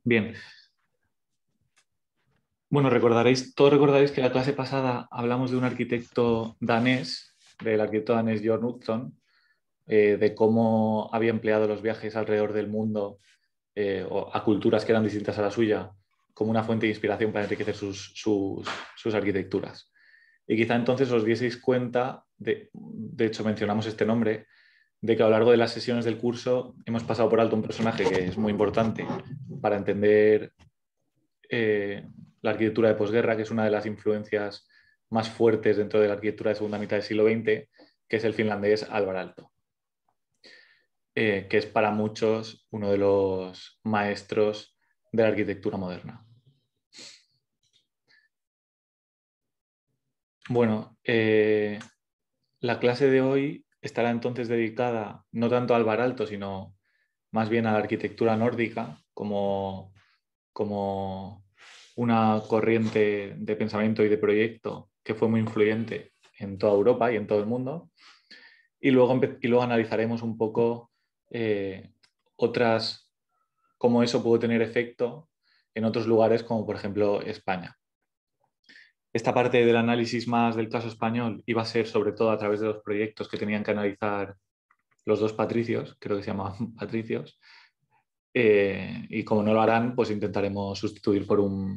Bien, bueno, todos recordaréis que la clase pasada hablamos de un arquitecto danés, del arquitecto danés Jørn Utzon, de cómo había empleado los viajes alrededor del mundo o a culturas que eran distintas a la suya como una fuente de inspiración para enriquecer sus arquitecturas. Y quizá entonces os dieseis cuenta, de hecho mencionamos este nombre, de que a lo largo de las sesiones del curso hemos pasado por alto un personaje que es muy importante para entender la arquitectura de posguerra, que es una de las influencias más fuertes dentro de la arquitectura de segunda mitad del siglo XX, que es el finlandés Alvar Aalto, que es para muchos uno de los maestros de la arquitectura moderna. Bueno, la clase de hoy estará entonces dedicada no tanto a Alvar Aalto, sino más bien a la arquitectura nórdica como una corriente de pensamiento y de proyecto que fue muy influyente en toda Europa y en todo el mundo. Y luego analizaremos un poco otras, cómo eso puede tener efecto en otros lugares, como por ejemplo España. Esta parte del análisis más del caso español iba a ser sobre todo a través de los proyectos que tenían que analizar los dos patricios, creo que se llamaban patricios, y como no lo harán, pues intentaremos sustituir por un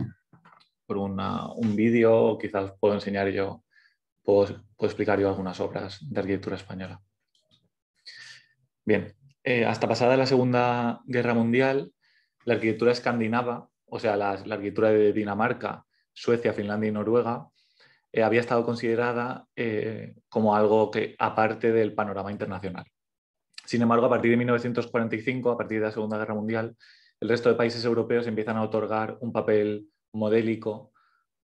vídeo, o quizás puedo enseñar yo, puedo explicar yo algunas obras de arquitectura española. Bien, hasta pasada la Segunda Guerra Mundial, la arquitectura escandinava, o sea, la arquitectura de Dinamarca, Suecia, Finlandia y Noruega, había estado considerada como algo que aparte del panorama internacional. Sin embargo, a partir de 1945, a partir de la Segunda Guerra Mundial, el resto de países europeos empiezan a otorgar un papel modélico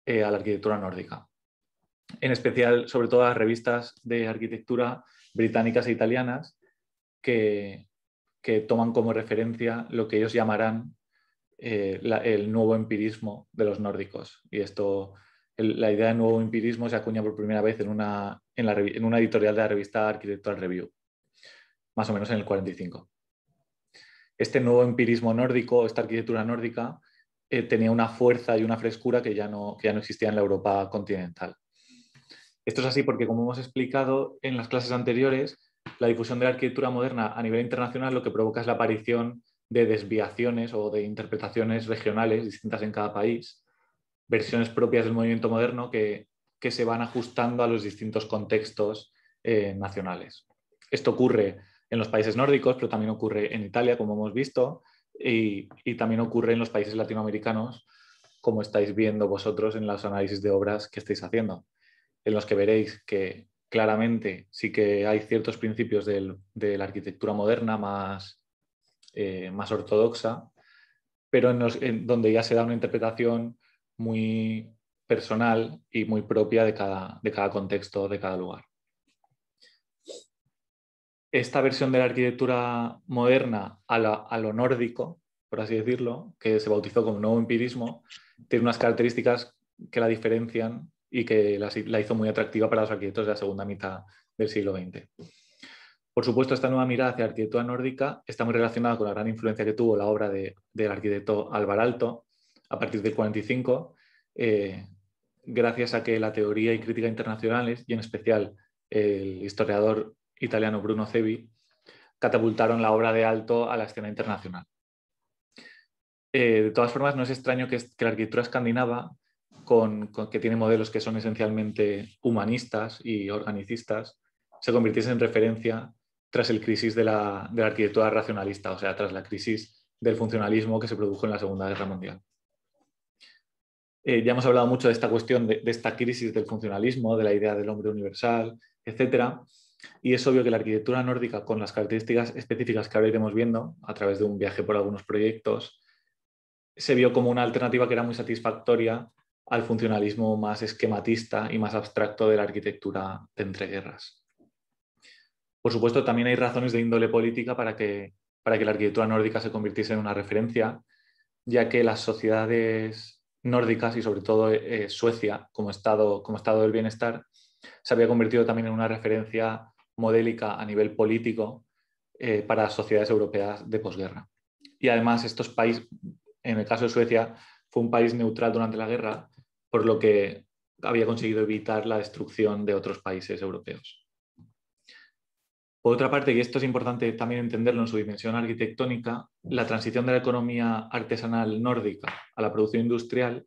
a la arquitectura nórdica. En especial, sobre todo, a las revistas de arquitectura británicas e italianas que toman como referencia lo que ellos llamarán el nuevo empirismo de los nórdicos. Y la idea de nuevo empirismo se acuña por primera vez en una editorial de la revista Architectural Review, más o menos en el 45. Este nuevo empirismo nórdico, esta arquitectura nórdica, tenía una fuerza y una frescura que ya no existía en la Europa continental. Esto es así porque, como hemos explicado en las clases anteriores, la difusión de la arquitectura moderna a nivel internacional lo que provoca es la aparición de desviaciones o de interpretaciones regionales distintas en cada país, versiones propias del movimiento moderno que se van ajustando a los distintos contextos nacionales. Esto ocurre en los países nórdicos, pero también ocurre en Italia, como hemos visto, y también ocurre en los países latinoamericanos, como estáis viendo vosotros en los análisis de obras que estáis haciendo, en los que veréis que claramente sí que hay ciertos principios de la arquitectura moderna más ortodoxa, pero donde ya se da una interpretación muy personal y muy propia de cada contexto, de cada lugar. Esta versión de la arquitectura moderna a lo nórdico, por así decirlo, que se bautizó como nuevo empirismo, tiene unas características que la diferencian y que la hizo muy atractiva para los arquitectos de la segunda mitad del siglo XX. Por supuesto, esta nueva mirada hacia la arquitectura nórdica está muy relacionada con la gran influencia que tuvo la obra del arquitecto Alvar Aalto a partir del 45, gracias a que la teoría y crítica internacionales, y en especial el historiador italiano Bruno Cevi, catapultaron la obra de Aalto a la escena internacional. De todas formas, no es extraño que la arquitectura escandinava, que tiene modelos que son esencialmente humanistas y organicistas, se convirtiese en referencia tras el crisis de la arquitectura racionalista, o sea, tras la crisis del funcionalismo que se produjo en la Segunda Guerra Mundial. Ya hemos hablado mucho de esta cuestión, de esta crisis del funcionalismo, de la idea del hombre universal, etc. Y es obvio que la arquitectura nórdica, con las características específicas que ahora iremos viendo a través de un viaje por algunos proyectos, se vio como una alternativa que era muy satisfactoria al funcionalismo más esquematista y más abstracto de la arquitectura de entreguerras. Por supuesto, también hay razones de índole política para que la arquitectura nórdica se convirtiese en una referencia, ya que las sociedades nórdicas y sobre todo Suecia como estado del bienestar se había convertido también en una referencia modélica a nivel político para las sociedades europeas de posguerra. Y además estos países, En el caso de Suecia, fue un país neutral durante la guerra, por lo que había conseguido evitar la destrucción de otros países europeos. Por otra parte, y esto es importante también entenderlo en su dimensión arquitectónica, la transición de la economía artesanal nórdica a la producción industrial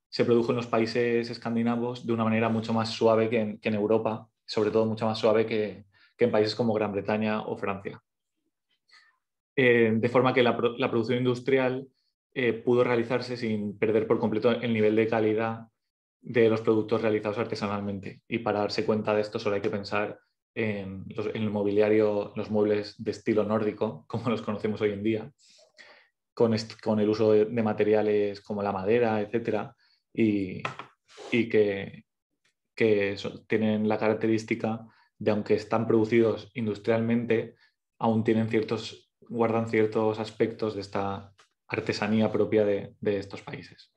se produjo en los países escandinavos de una manera mucho más suave que en Europa, sobre todo mucho más suave que en países como Gran Bretaña o Francia. De forma que la producción industrial pudo realizarse sin perder por completo el nivel de calidad de los productos realizados artesanalmente. Y para darse cuenta de esto solo hay que pensar en el mobiliario, los muebles de estilo nórdico, como los conocemos hoy en día, con el uso de materiales como la madera, etcétera, y que tienen la característica de, aunque están producidos industrialmente, aún guardan ciertos aspectos de esta artesanía propia de estos países.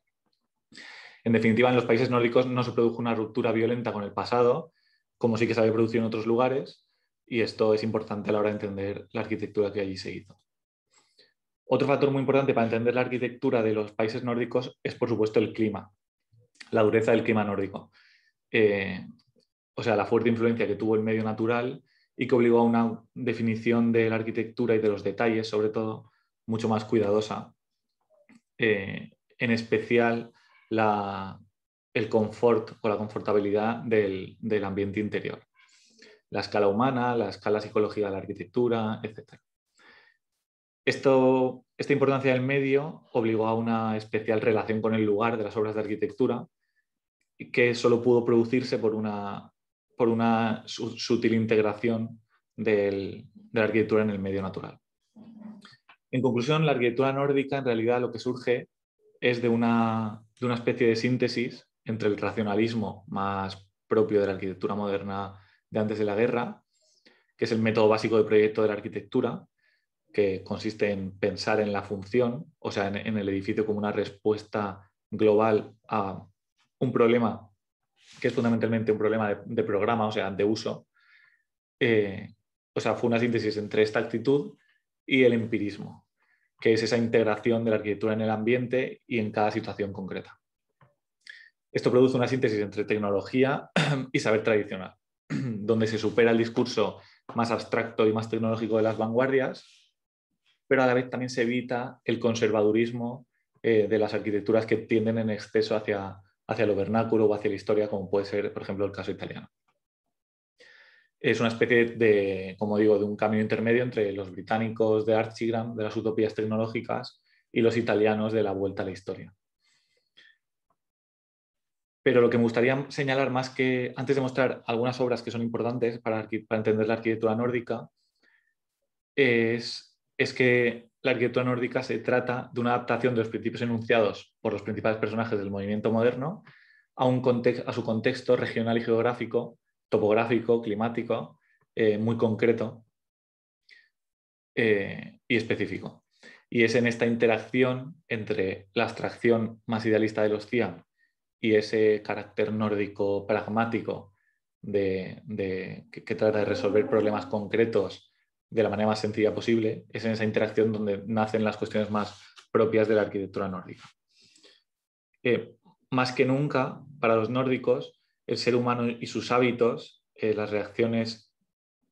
En definitiva, en los países nórdicos no se produjo una ruptura violenta con el pasado, como sí que se había producido en otros lugares, y esto es importante a la hora de entender la arquitectura que allí se hizo. Otro factor muy importante para entender la arquitectura de los países nórdicos es, por supuesto, el clima, la dureza del clima nórdico. O sea, la fuerte influencia que tuvo el medio natural y que obligó a una definición de la arquitectura y de los detalles, sobre todo, mucho más cuidadosa. En especial, el confort o la confortabilidad del ambiente interior. La escala humana, la escala psicológica de la arquitectura, etc. Esta importancia del medio obligó a una especial relación con el lugar de las obras de arquitectura, que solo pudo producirse por una sutil integración de la arquitectura en el medio natural. En conclusión, la arquitectura nórdica en realidad lo que surge es de una especie de síntesis entre el racionalismo más propio de la arquitectura moderna de antes de la guerra, que es el método básico de proyecto de la arquitectura, que consiste en pensar en la función, o sea, en el edificio como una respuesta global a un problema que es fundamentalmente un problema de programa, o sea, de uso. O sea, fue una síntesis entre esta actitud y el empirismo, que es esa integración de la arquitectura en el ambiente y en cada situación concreta. Esto produce una síntesis entre tecnología y saber tradicional, donde se supera el discurso más abstracto y más tecnológico de las vanguardias, pero a la vez también se evita el conservadurismo de las arquitecturas que tienden en exceso hacia lo vernáculo o hacia la historia, como puede ser, por ejemplo, el caso italiano. Es una especie de, como digo, de un camino intermedio entre los británicos de Archigram, de las utopías tecnológicas, y los italianos de la vuelta a la historia. Pero lo que me gustaría señalar, más que antes de mostrar algunas obras que son importantes para entender la arquitectura nórdica, es que la arquitectura nórdica se trata de una adaptación de los principios enunciados por los principales personajes del movimiento moderno a su contexto regional y geográfico, topográfico, climático, muy concreto y específico. Y es en esta interacción entre la abstracción más idealista de los CIAM y ese carácter nórdico pragmático que trata de resolver problemas concretos de la manera más sencilla posible, es en esa interacción donde nacen las cuestiones más propias de la arquitectura nórdica. Más que nunca, para los nórdicos, el ser humano y sus hábitos,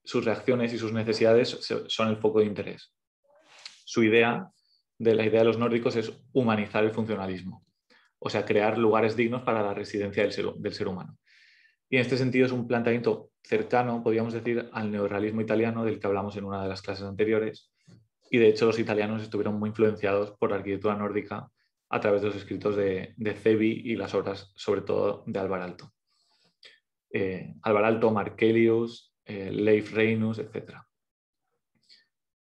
sus reacciones y sus necesidades son el foco de interés. La idea de los nórdicos es humanizar el funcionalismo, o sea, crear lugares dignos para la residencia del ser humano. Y en este sentido es un planteamiento cercano, podríamos decir, al neorrealismo italiano del que hablamos en una de las clases anteriores. Y de hecho los italianos estuvieron muy influenciados por la arquitectura nórdica a través de los escritos de Cebi y las obras, sobre todo, de Alvar Aalto. Alvar Aalto, Markelius, Leif Reinus, etc.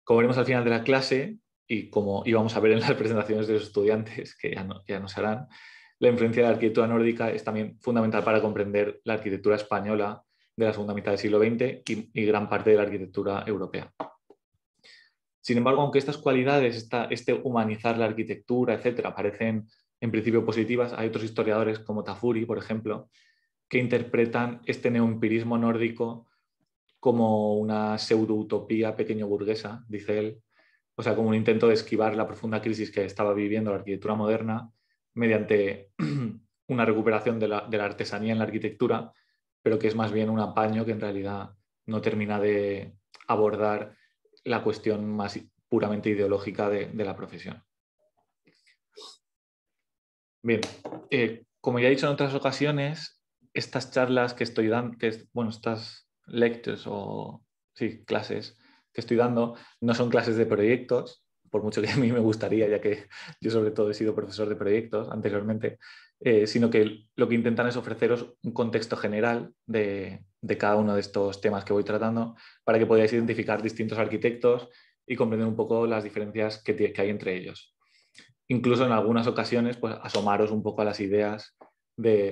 Como veremos al final de la clase, y como íbamos a ver en las presentaciones de los estudiantes, que ya no se harán, la influencia de la arquitectura nórdica es también fundamental para comprender la arquitectura española de la segunda mitad del siglo XX y gran parte de la arquitectura europea. Sin embargo, aunque estas cualidades, este humanizar la arquitectura, etcétera, parecen en principio positivas, hay otros historiadores como Tafuri, por ejemplo, que interpretan este neoempirismo nórdico como una pseudo-utopía pequeño burguesa, dice él, o sea, como un intento de esquivar la profunda crisis que estaba viviendo la arquitectura moderna mediante una recuperación de la artesanía en la arquitectura, pero que es más bien un apaño que en realidad no termina de abordar la cuestión más puramente ideológica de la profesión. Bien, como ya he dicho en otras ocasiones, estas charlas que estoy dando, bueno, estas lectures o sí, clases que estoy dando, no son clases de proyectos, por mucho que a mí me gustaría, ya que yo sobre todo he sido profesor de proyectos anteriormente, sino que lo que intentan es ofreceros un contexto general de cada uno de estos temas que voy tratando para que podáis identificar distintos arquitectos y comprender un poco las diferencias que hay entre ellos. Incluso en algunas ocasiones, pues asomaros un poco a las ideas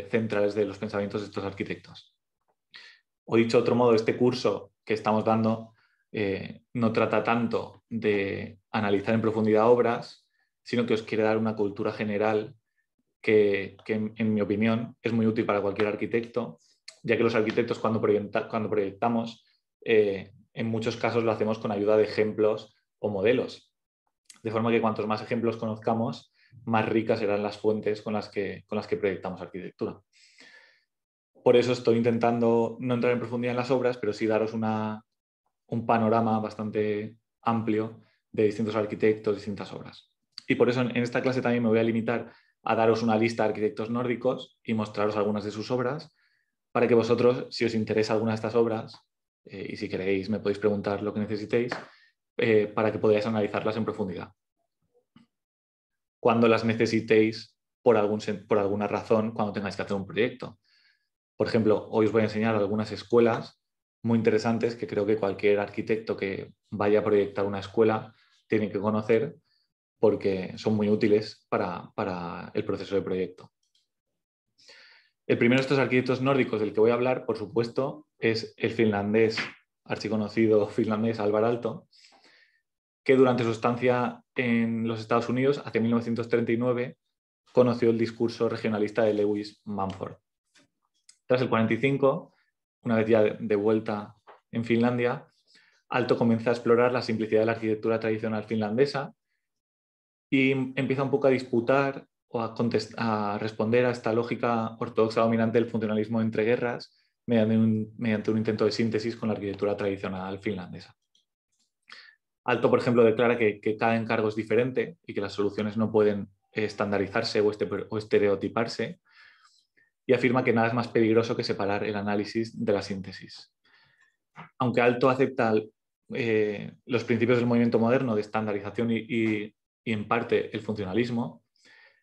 centrales de los pensamientos de estos arquitectos. O dicho de otro modo, este curso que estamos dando no trata tanto de analizar en profundidad obras, sino que os quiere dar una cultura general que en mi opinión es muy útil para cualquier arquitecto, ya que los arquitectos cuando proyectamos, en muchos casos lo hacemos con ayuda de ejemplos o modelos. De forma que cuantos más ejemplos conozcamos, más ricas serán las fuentes con las que proyectamos arquitectura. Por eso estoy intentando no entrar en profundidad en las obras, pero sí daros un panorama bastante amplio de distintos arquitectos, distintas obras. Y por eso en esta clase también me voy a limitar a daros una lista de arquitectos nórdicos y mostraros algunas de sus obras, para que vosotros, si os interesa alguna de estas obras, y si queréis me podéis preguntar lo que necesitéis, para que podáis analizarlas en profundidad. Cuando las necesitéis por alguna razón, cuando tengáis que hacer un proyecto. Por ejemplo, hoy os voy a enseñar algunas escuelas muy interesantes que creo que cualquier arquitecto que vaya a proyectar una escuela tiene que conocer porque son muy útiles para el proceso de proyecto. El primero de estos arquitectos nórdicos del que voy a hablar, por supuesto, es el finlandés, archiconocido finlandés Alvar Aalto, que durante su estancia en los Estados Unidos, hacia 1939, conoció el discurso regionalista de Lewis Mumford. Tras el 45, una vez ya de vuelta en Finlandia, Aalto comienza a explorar la simplicidad de la arquitectura tradicional finlandesa y empieza un poco a disputar o a responder a esta lógica ortodoxa dominante del funcionalismo de entreguerras mediante un intento de síntesis con la arquitectura tradicional finlandesa. Aalto, por ejemplo, declara que cada encargo es diferente y que las soluciones no pueden estandarizarse o estereotiparse, y afirma que nada es más peligroso que separar el análisis de la síntesis. Aunque Aalto acepta los principios del movimiento moderno de estandarización y en parte el funcionalismo,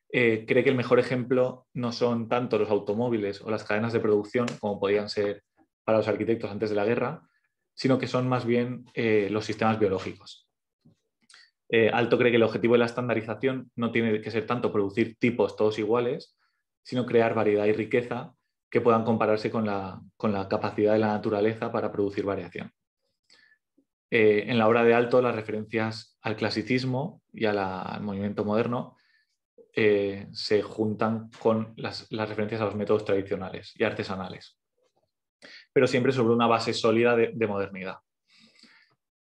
cree que el mejor ejemplo no son tanto los automóviles o las cadenas de producción, como podían ser para los arquitectos antes de la guerra, sino que son más bien los sistemas biológicos. Aalto cree que el objetivo de la estandarización no tiene que ser tanto producir tipos todos iguales, sino crear variedad y riqueza que puedan compararse con la capacidad de la naturaleza para producir variación. En la obra de Aalto, las referencias al clasicismo y al movimiento moderno se juntan con las referencias a los métodos tradicionales y artesanales, pero siempre sobre una base sólida de modernidad.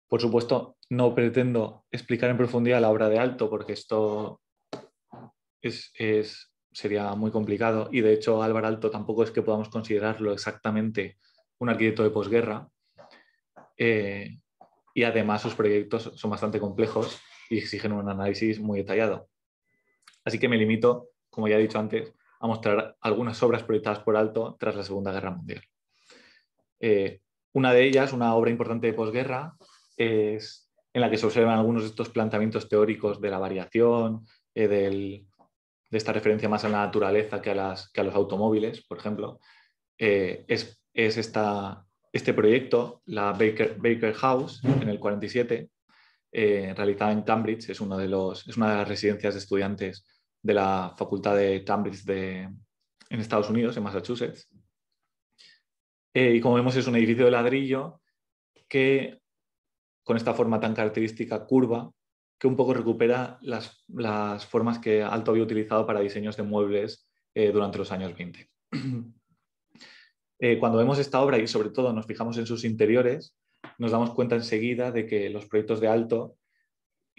Por supuesto, no pretendo explicar en profundidad la obra de Aalto porque esto sería muy complicado, y de hecho Alvar Aalto tampoco es que podamos considerarlo exactamente un arquitecto de posguerra, y además sus proyectos son bastante complejos y exigen un análisis muy detallado. Así que me limito, como ya he dicho antes, a mostrar algunas obras proyectadas por Aalto tras la Segunda Guerra Mundial. Una de ellas, una obra importante de posguerra, es en la que se observan algunos de estos planteamientos teóricos de la variación, de esta referencia más a la naturaleza que a los automóviles, por ejemplo. Es este proyecto, la Baker House, en el 47, realizada en Cambridge, es una de las residencias de estudiantes de la Facultad de Cambridge en Estados Unidos, en Massachusetts. Y como vemos, es un edificio de ladrillo que, con esta forma tan característica curva, que un poco recupera las formas que Aalto había utilizado para diseños de muebles durante los años 20. Cuando vemos esta obra y sobre todo nos fijamos en sus interiores, nos damos cuenta enseguida de que los proyectos de Aalto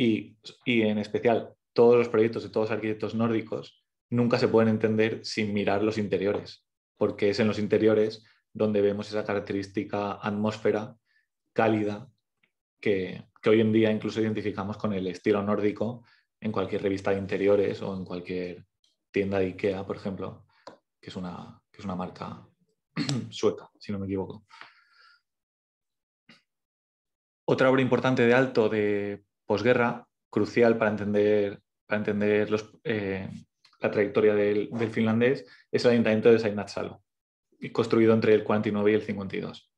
y en especial todos los proyectos de todos los arquitectos nórdicos nunca se pueden entender sin mirar los interiores, porque es en los interiores donde vemos esa característica atmósfera cálida que hoy en día incluso identificamos con el estilo nórdico en cualquier revista de interiores o en cualquier tienda de IKEA, por ejemplo, que es una marca sueca, si no me equivoco. Otra obra importante de Aalto de posguerra, crucial para entender la trayectoria del finlandés, es el ayuntamiento de Seinäjoki, construido entre el 49 y el 52.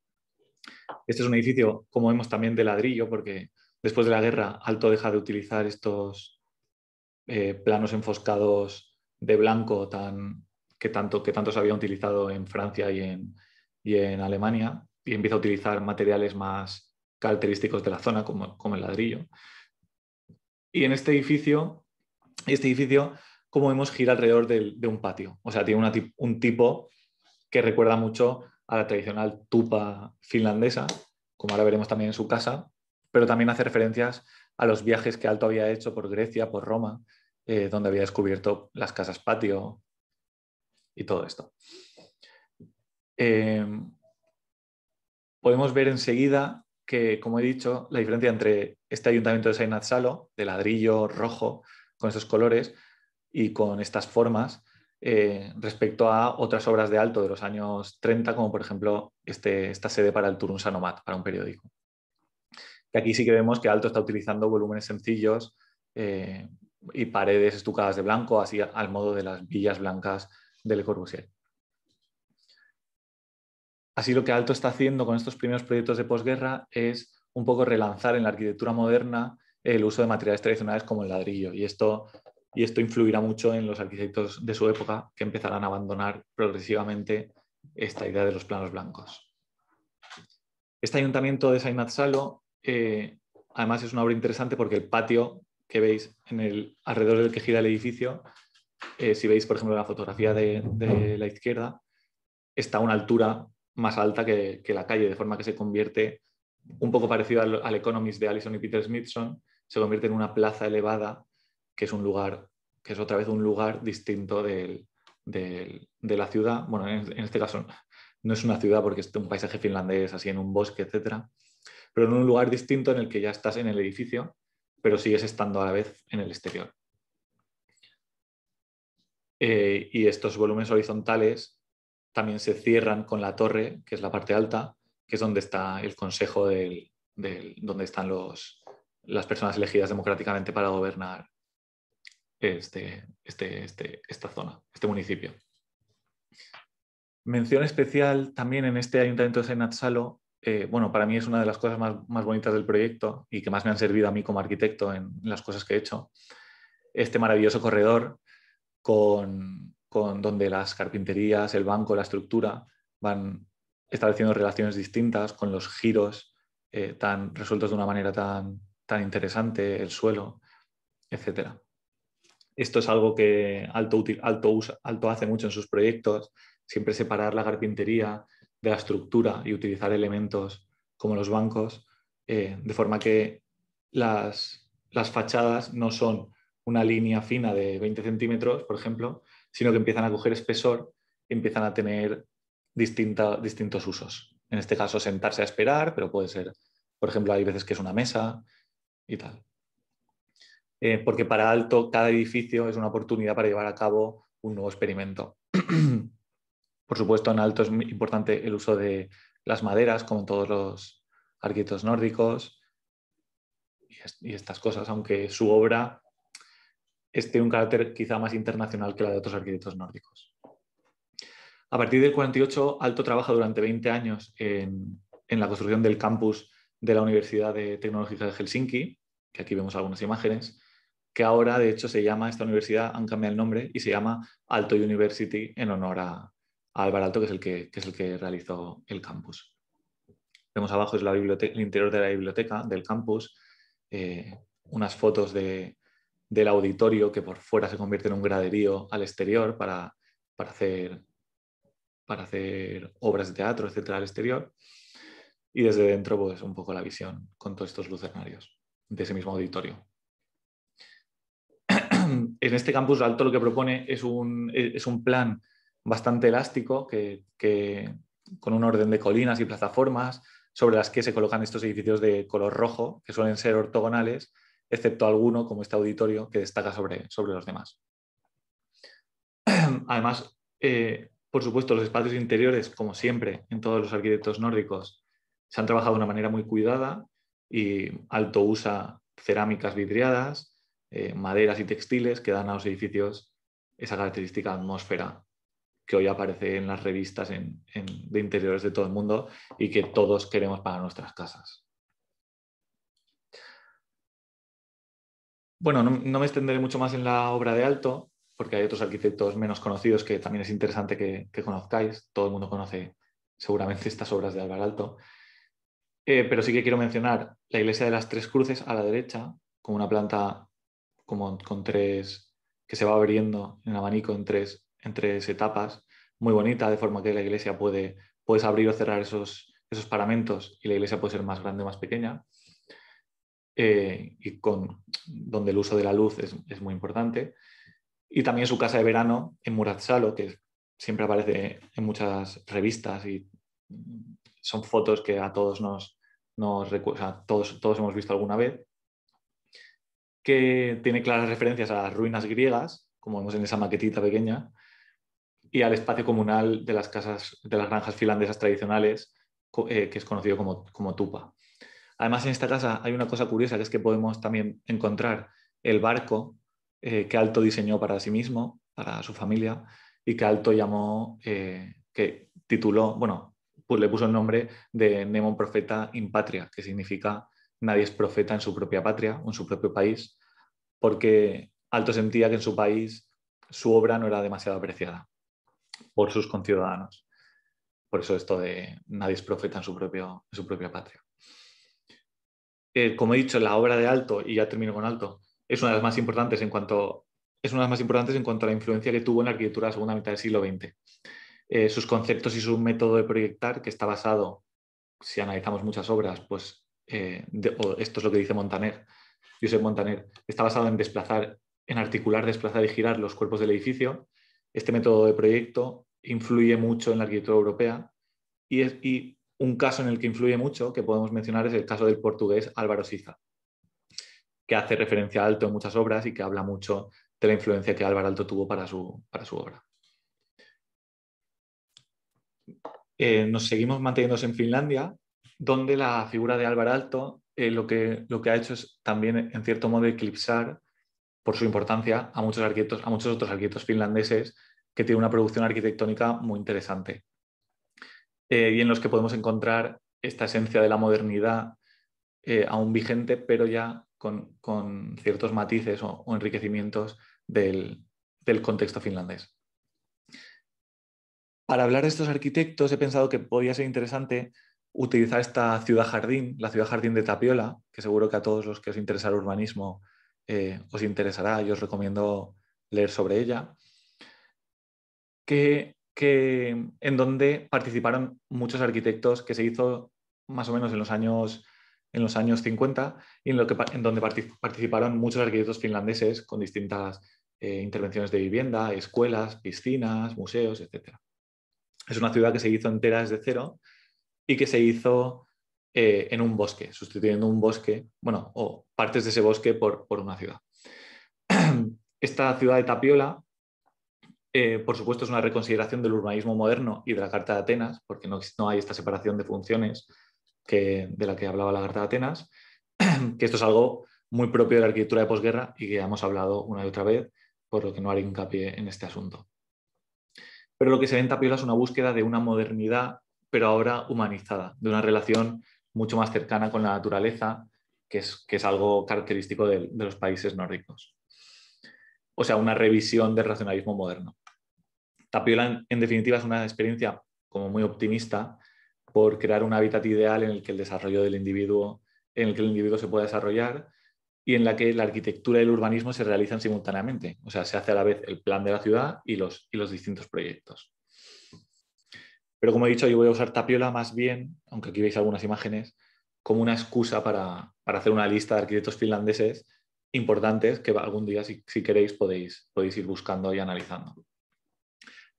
Este es un edificio, como vemos, también de ladrillo, porque después de la guerra Aalto deja de utilizar estos planos enfoscados de blanco que tanto se habían utilizado en Francia y en Alemania, y empieza a utilizar materiales más característicos de la zona, como el ladrillo. Y en este edificio, como vemos, gira alrededor de un patio. O sea, tiene un tipo que recuerda mucho a la tradicional tupa finlandesa, como ahora veremos también en su casa, pero también hace referencias a los viajes que Aalto había hecho por Grecia, por Roma, donde había descubierto las casas patio y todo esto. Podemos ver enseguida que, como he dicho, la diferencia entre este ayuntamiento de Seinäjoki, de ladrillo rojo, con esos colores y con estas formas, respecto a otras obras de Aalto de los años 30, como por ejemplo esta sede para el Turun Sanomat, para un periódico. Que aquí sí que vemos que Aalto está utilizando volúmenes sencillos y paredes estucadas de blanco, así al modo de las villas blancas de Le Corbusier. Así lo que Aalto está haciendo con estos primeros proyectos de posguerra es un poco relanzar en la arquitectura moderna el uso de materiales tradicionales como el ladrillo, y esto influirá mucho en los arquitectos de su época, que empezarán a abandonar progresivamente esta idea de los planos blancos. Este ayuntamiento de Seinäjoki además es una obra interesante porque el patio que veis alrededor del que gira el edificio, si veis por ejemplo la fotografía de la izquierda, está a una altura más alta que la calle, de forma que se convierte, un poco parecido al Economist de Allison y Peter Smithson, se convierte en una plaza elevada, que es otra vez un lugar distinto de la ciudad. Bueno, en este caso no es una ciudad porque es un paisaje finlandés, así en un bosque, etc. Pero en un lugar distinto en el que ya estás en el edificio, pero sigues estando a la vez en el exterior. Y estos volúmenes horizontales también se cierran con la torre, que es la parte alta, que es donde está el consejo donde están las personas elegidas democráticamente para gobernar esta zona, este municipio. Mención especial también en este ayuntamiento de Seinäjoki, bueno, para mí es una de las cosas más bonitas del proyecto y que más me han servido a mí como arquitecto en las cosas que he hecho, este maravilloso corredor donde las carpinterías, el banco, la estructura van estableciendo relaciones distintas con los giros resueltos de una manera tan interesante, el suelo, etc. Esto es algo que Aalto hace mucho en sus proyectos, siempre separar la carpintería de la estructura y utilizar elementos como los bancos, de forma que las fachadas no son una línea fina de 20 centímetros, por ejemplo, sino que empiezan a coger espesor y empiezan a tener distintos usos. En este caso, sentarse a esperar, pero puede ser, por ejemplo, hay veces que es una mesa y tal. Porque para Aalto cada edificio es una oportunidad para llevar a cabo un nuevo experimento. Por supuesto, en Aalto es muy importante el uso de las maderas, como en todos los arquitectos nórdicos y estas cosas, aunque su obra tiene un carácter quizá más internacional que la de otros arquitectos nórdicos. A partir del 48, Aalto trabaja durante 20 años en la construcción del campus de la Universidad Tecnológica de Helsinki, que aquí vemos algunas imágenes, que ahora de hecho esta universidad, han cambiado el nombre y se llama Aalto University en honor a Alvar Aalto, que es el que realizó el campus. Vemos abajo es el interior de la biblioteca del campus, unas fotos del auditorio que por fuera se convierte en un graderío al exterior para hacer obras de teatro, etcétera, al exterior. Y desde dentro, pues un poco la visión con todos estos lucernarios de ese mismo auditorio. En este campus Aalto lo que propone es un plan bastante elástico con un orden de colinas y plataformas sobre las que se colocan estos edificios de color rojo, que suelen ser ortogonales, excepto alguno, como este auditorio, que destaca sobre los demás. Además, por supuesto, los espacios interiores, como siempre en todos los arquitectos nórdicos, se han trabajado de una manera muy cuidada y Aalto usa cerámicas vidriadas, maderas y textiles que dan a los edificios esa característica atmósfera que hoy aparece en las revistas de interiores de todo el mundo y que todos queremos para nuestras casas. Bueno, no me extenderé mucho más en la obra de Aalto, porque hay otros arquitectos menos conocidos que también es interesante que conozcáis. Todo el mundo conoce seguramente estas obras de Álvar Aalto. Pero sí que quiero mencionar la iglesia de las Tres Cruces a la derecha, con una planta como con tres, que se va abriendo en abanico en tres etapas, muy bonita, de forma que la iglesia puedes abrir o cerrar esos paramentos y la iglesia puede ser más grande o más pequeña. Y donde el uso de la luz es muy importante. Y también su casa de verano en Muratsalo, que siempre aparece en muchas revistas y son fotos que a todos todos hemos visto alguna vez, que tiene claras referencias a las ruinas griegas, como vemos en esa maquetita pequeña, y al espacio comunal de las casas, de las granjas finlandesas tradicionales, que es conocido como tupa. Además, en esta casa hay una cosa curiosa, que es que podemos también encontrar el barco que Aalto diseñó para sí mismo, para su familia, y que Aalto llamó, que tituló, bueno, pues le puso el nombre de Nemo Profeta in Patria, que significa nadie es profeta en su propia patria o en su propio país, porque Aalto sentía que en su país su obra no era demasiado apreciada por sus conciudadanos. Por eso esto de nadie es profeta en su propia patria. Como he dicho, la obra de Aalto, y ya termino con Aalto, es una de las más importantes en cuanto a la influencia que tuvo en la arquitectura de la segunda mitad del siglo XX. Sus conceptos y su método de proyectar, que está basado, si analizamos muchas obras, pues esto es lo que dice Josep Montaner, está basado en articular, desplazar y girar los cuerpos del edificio. Este método de proyecto influye mucho en la arquitectura europea y un caso en el que influye mucho, que podemos mencionar, es el caso del portugués Álvaro Siza, que hace referencia a Aalto en muchas obras y que habla mucho de la influencia que Álvaro Aalto tuvo para su obra. Nos seguimos manteniéndose en Finlandia, donde la figura de Álvaro Aalto lo que ha hecho es también, en cierto modo, eclipsar por su importancia a muchos otros arquitectos finlandeses que tienen una producción arquitectónica muy interesante. Y en los que podemos encontrar esta esencia de la modernidad aún vigente, pero ya con ciertos matices o enriquecimientos del contexto finlandés. Para hablar de estos arquitectos he pensado que podría ser interesante utilizar esta ciudad jardín, la ciudad jardín de Tapiola, que seguro que a todos los que os interesa el urbanismo os interesará y os recomiendo leer sobre ella, en donde participaron muchos arquitectos, que se hizo más o menos en los años 50 y en donde participaron muchos arquitectos finlandeses con distintas intervenciones de vivienda, escuelas, piscinas, museos, etc. Es una ciudad que se hizo entera desde cero y que se hizo en un bosque, sustituyendo un bosque, bueno, o partes de ese bosque por una ciudad. Esta ciudad de Tapiola, por supuesto, es una reconsideración del urbanismo moderno y de la Carta de Atenas, porque no hay esta separación de funciones de la que hablaba la Carta de Atenas, que esto es algo muy propio de la arquitectura de posguerra y que ya hemos hablado una y otra vez, por lo que no haré hincapié en este asunto. Pero lo que se ve en Tapiola es una búsqueda de una modernidad, pero ahora humanizada, de una relación mucho más cercana con la naturaleza, que es algo característico de los países nórdicos. O sea, una revisión del racionalismo moderno. Tapiola, en definitiva, es una experiencia como muy optimista por crear un hábitat ideal en el que el desarrollo del individuo, en el que el individuo se pueda desarrollar y en la que la arquitectura y el urbanismo se realizan simultáneamente. O sea, se hace a la vez el plan de la ciudad y los distintos proyectos. Pero como he dicho, yo voy a usar Tapiola más bien, aunque aquí veis algunas imágenes, como una excusa para hacer una lista de arquitectos finlandeses importantes que algún día, si queréis, podéis ir buscando y analizando.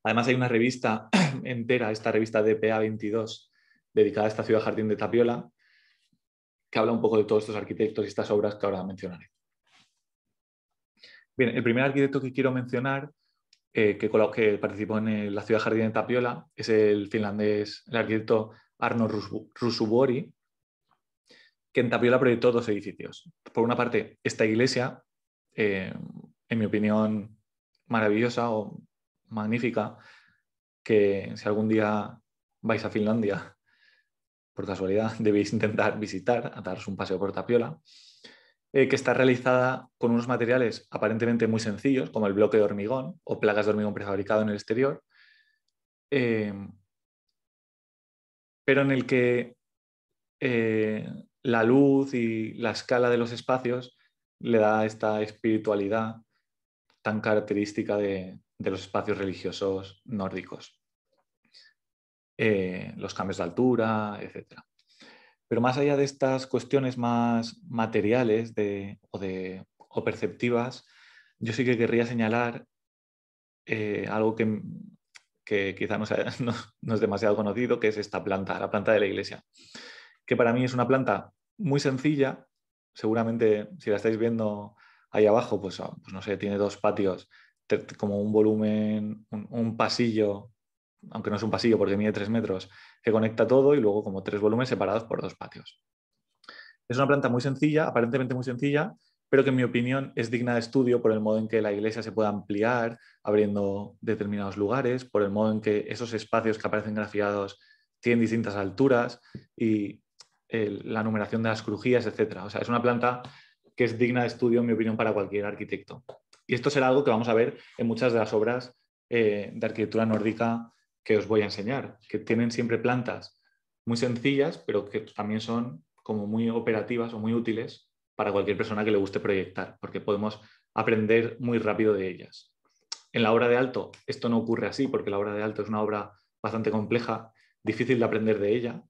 Además, hay una revista entera, esta revista DPA 22, dedicada a esta ciudad jardín de Tapiola, que habla un poco de todos estos arquitectos y estas obras que ahora mencionaré. Bien, el primer arquitecto que quiero mencionar, que participó en la ciudad jardín de Tapiola, es el finlandés, el arquitecto Arno Ruusuvuori, que en Tapiola proyectó dos edificios. Por una parte, esta iglesia, en mi opinión, maravillosa o magnífica, que si algún día vais a Finlandia, por casualidad, debéis intentar visitar, a daros un paseo por Tapiola, que está realizada con unos materiales aparentemente muy sencillos, como el bloque de hormigón o placas de hormigón prefabricado en el exterior, pero en el que la luz y la escala de los espacios le da esta espiritualidad tan característica de los espacios religiosos nórdicos. Los cambios de altura, etc. Pero más allá de estas cuestiones más materiales o perceptivas, yo sí que querría señalar algo que quizá no es demasiado conocido, que es esta planta, la planta de la iglesia, que para mí es una planta muy sencilla. Seguramente si la estáis viendo ahí abajo, pues no sé, tiene dos patios, como un volumen, un pasillo, aunque no es un pasillo porque mide 3 metros, que conecta todo, y luego como 3 volúmenes separados por 2 patios. Es una planta muy sencilla, aparentemente muy sencilla, pero que en mi opinión es digna de estudio por el modo en que la iglesia se puede ampliar abriendo determinados lugares, por el modo en que esos espacios que aparecen grafiados tienen distintas alturas y la numeración de las crujías, etc. O sea, es una planta que es digna de estudio, en mi opinión, para cualquier arquitecto. Y esto será algo que vamos a ver en muchas de las obras de arquitectura nórdica que os voy a enseñar, que tienen siempre plantas muy sencillas, pero que también son como muy operativas o muy útiles para cualquier persona que le guste proyectar, porque podemos aprender muy rápido de ellas. En la obra de alto esto no ocurre así, porque la obra de alto es una obra bastante compleja, difícil de aprender de ella,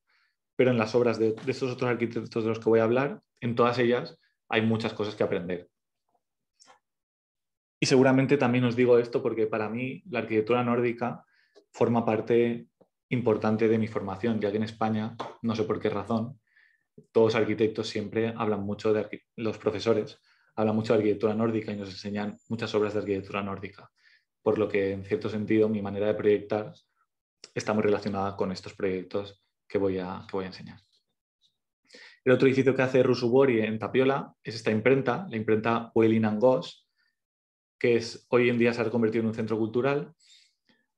pero en las obras de estos otros arquitectos de los que voy a hablar, en todas ellas hay muchas cosas que aprender. Y seguramente también os digo esto porque para mí la arquitectura nórdica forma parte importante de mi formación, ya que en España, no sé por qué razón, todos los arquitectos siempre hablan mucho los profesores hablan mucho de arquitectura nórdica y nos enseñan muchas obras de arquitectura nórdica, por lo que en cierto sentido mi manera de proyectar está muy relacionada con estos proyectos que voy a enseñar. El otro edificio que hace Ruusuvuori en Tapiola es esta imprenta, la imprenta Welin & Goss, que hoy en día se ha convertido en un centro cultural,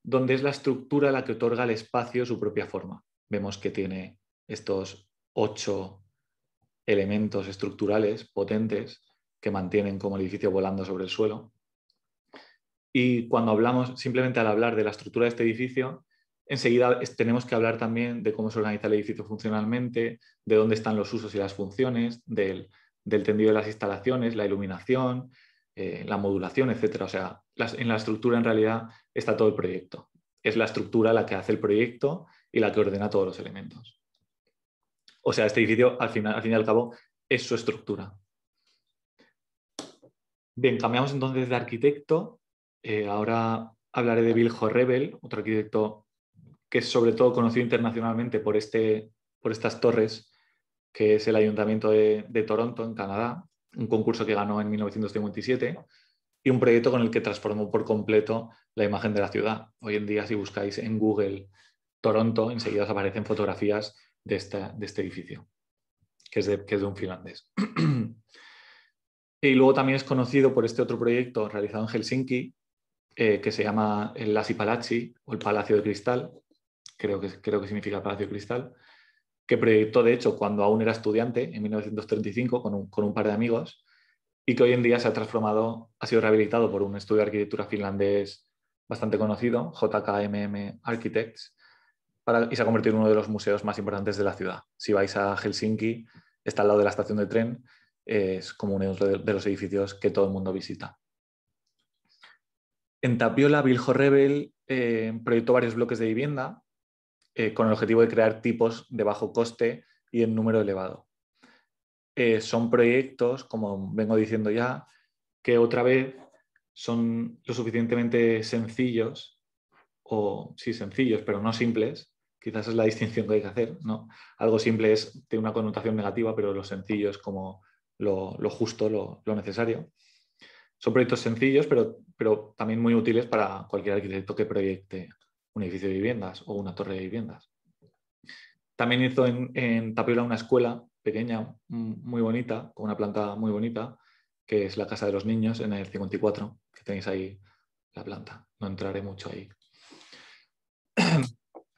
donde es la estructura la que otorga al espacio su propia forma. Vemos que tiene estos 8 elementos estructurales potentes que mantienen como el edificio volando sobre el suelo. Y cuando hablamos, simplemente al hablar de la estructura de este edificio, enseguida tenemos que hablar también de cómo se organiza el edificio funcionalmente, de dónde están los usos y las funciones, del tendido de las instalaciones, la iluminación, la modulación, etc. O sea, en la estructura en realidad está todo el proyecto. Es la estructura la que hace el proyecto y la que ordena todos los elementos. O sea, este edificio, al fin y al cabo, es su estructura. Bien, cambiamos entonces de arquitecto. Ahora hablaré de Viljo Rebel, otro arquitecto que es sobre todo conocido internacionalmente por estas torres, que es el Ayuntamiento de Toronto, en Canadá, un concurso que ganó en 1957 y un proyecto con el que transformó por completo la imagen de la ciudad. Hoy en día, si buscáis en Google Toronto, enseguida os aparecen fotografías de este edificio, que es de un finlandés. Y luego también es conocido por este otro proyecto realizado en Helsinki, que se llama el Lasipalazzi o el Palacio de Cristal, creo que significa Palacio de Cristal, que proyectó de hecho cuando aún era estudiante, en 1935, con un par de amigos, y que hoy en día se ha transformado, ha sido rehabilitado por un estudio de arquitectura finlandés bastante conocido, JKMM Architects, y se ha convertido en uno de los museos más importantes de la ciudad. Si vais a Helsinki, está al lado de la estación de tren, es como uno de los edificios que todo el mundo visita. En Tapiola, Viljo Rebel proyectó varios bloques de vivienda con el objetivo de crear tipos de bajo coste y en número elevado. son proyectos, como vengo diciendo ya, que otra vez son lo suficientemente sencillos, o sí, sencillos, pero no simples. Quizás es la distinción que hay que hacer, ¿no? Algo simple tiene una connotación negativa, pero lo sencillo es como lo justo, lo necesario. Son proyectos sencillos, pero también muy útiles para cualquier arquitecto que proyecte un edificio de viviendas o una torre de viviendas. También hizo en Tapiola una escuela pequeña, muy bonita, con una planta muy bonita, que es la Casa de los Niños en el 54, que tenéis ahí la planta. No entraré mucho ahí.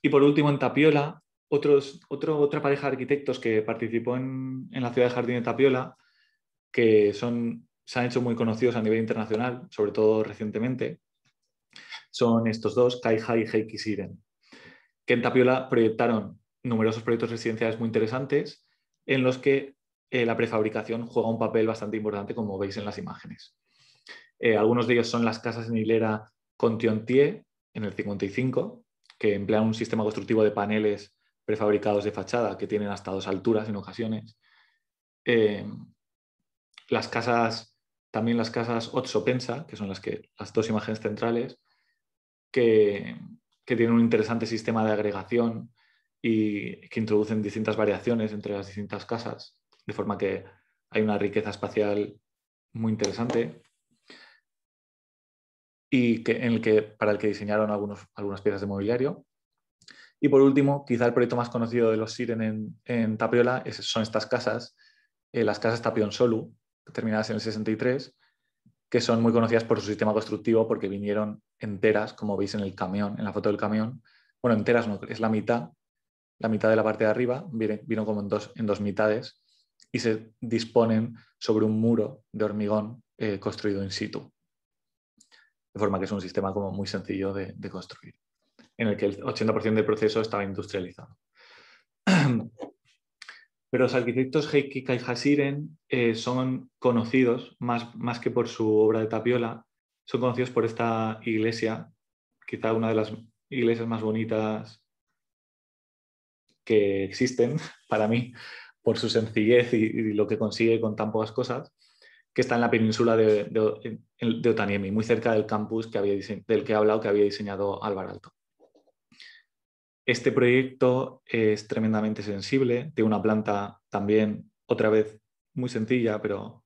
Y por último, en Tapiola, otra pareja de arquitectos que participó en la ciudad de Jardín de Tapiola, que se han hecho muy conocidos a nivel internacional, sobre todo recientemente, son estos dos, Kai Hai y Heikki Siren, que en Tapiola proyectaron numerosos proyectos residenciales muy interesantes en los que la prefabricación juega un papel bastante importante, como veis en las imágenes. Algunos de ellos son las casas en hilera Contiontier en el 55, que emplean un sistema constructivo de paneles prefabricados de fachada que tienen hasta 2 alturas en ocasiones. También las casas Otso Pensa, que son las 2 imágenes centrales, que tienen un interesante sistema de agregación y que introducen distintas variaciones entre las distintas casas, de forma que hay una riqueza espacial muy interesante y para el que diseñaron algunas piezas de mobiliario. Y por último, quizá el proyecto más conocido de los Siren en Tapiola son estas casas, las casas Tapion Solu, terminadas en el 63, que son muy conocidas por su sistema constructivo porque vinieron enteras, como veis en el camión, en la foto del camión. Bueno, enteras no, es la mitad de la parte de arriba, vino como en dos mitades y se disponen sobre un muro de hormigón construido in situ. De forma que es un sistema como muy sencillo de construir, en el que el 80% del proceso estaba industrializado. Pero los arquitectos Heikki Kai Hasiren son conocidos, más que por su obra de Tapiola, son conocidos por esta iglesia, quizá una de las iglesias más bonitas que existen para mí, por su sencillez y lo que consigue con tan pocas cosas, que está en la península de Otaniemi, muy cerca del campus del que he hablado, que había diseñado Álvaro Aalto. Este proyecto es tremendamente sensible, tiene una planta también, otra vez, muy sencilla, pero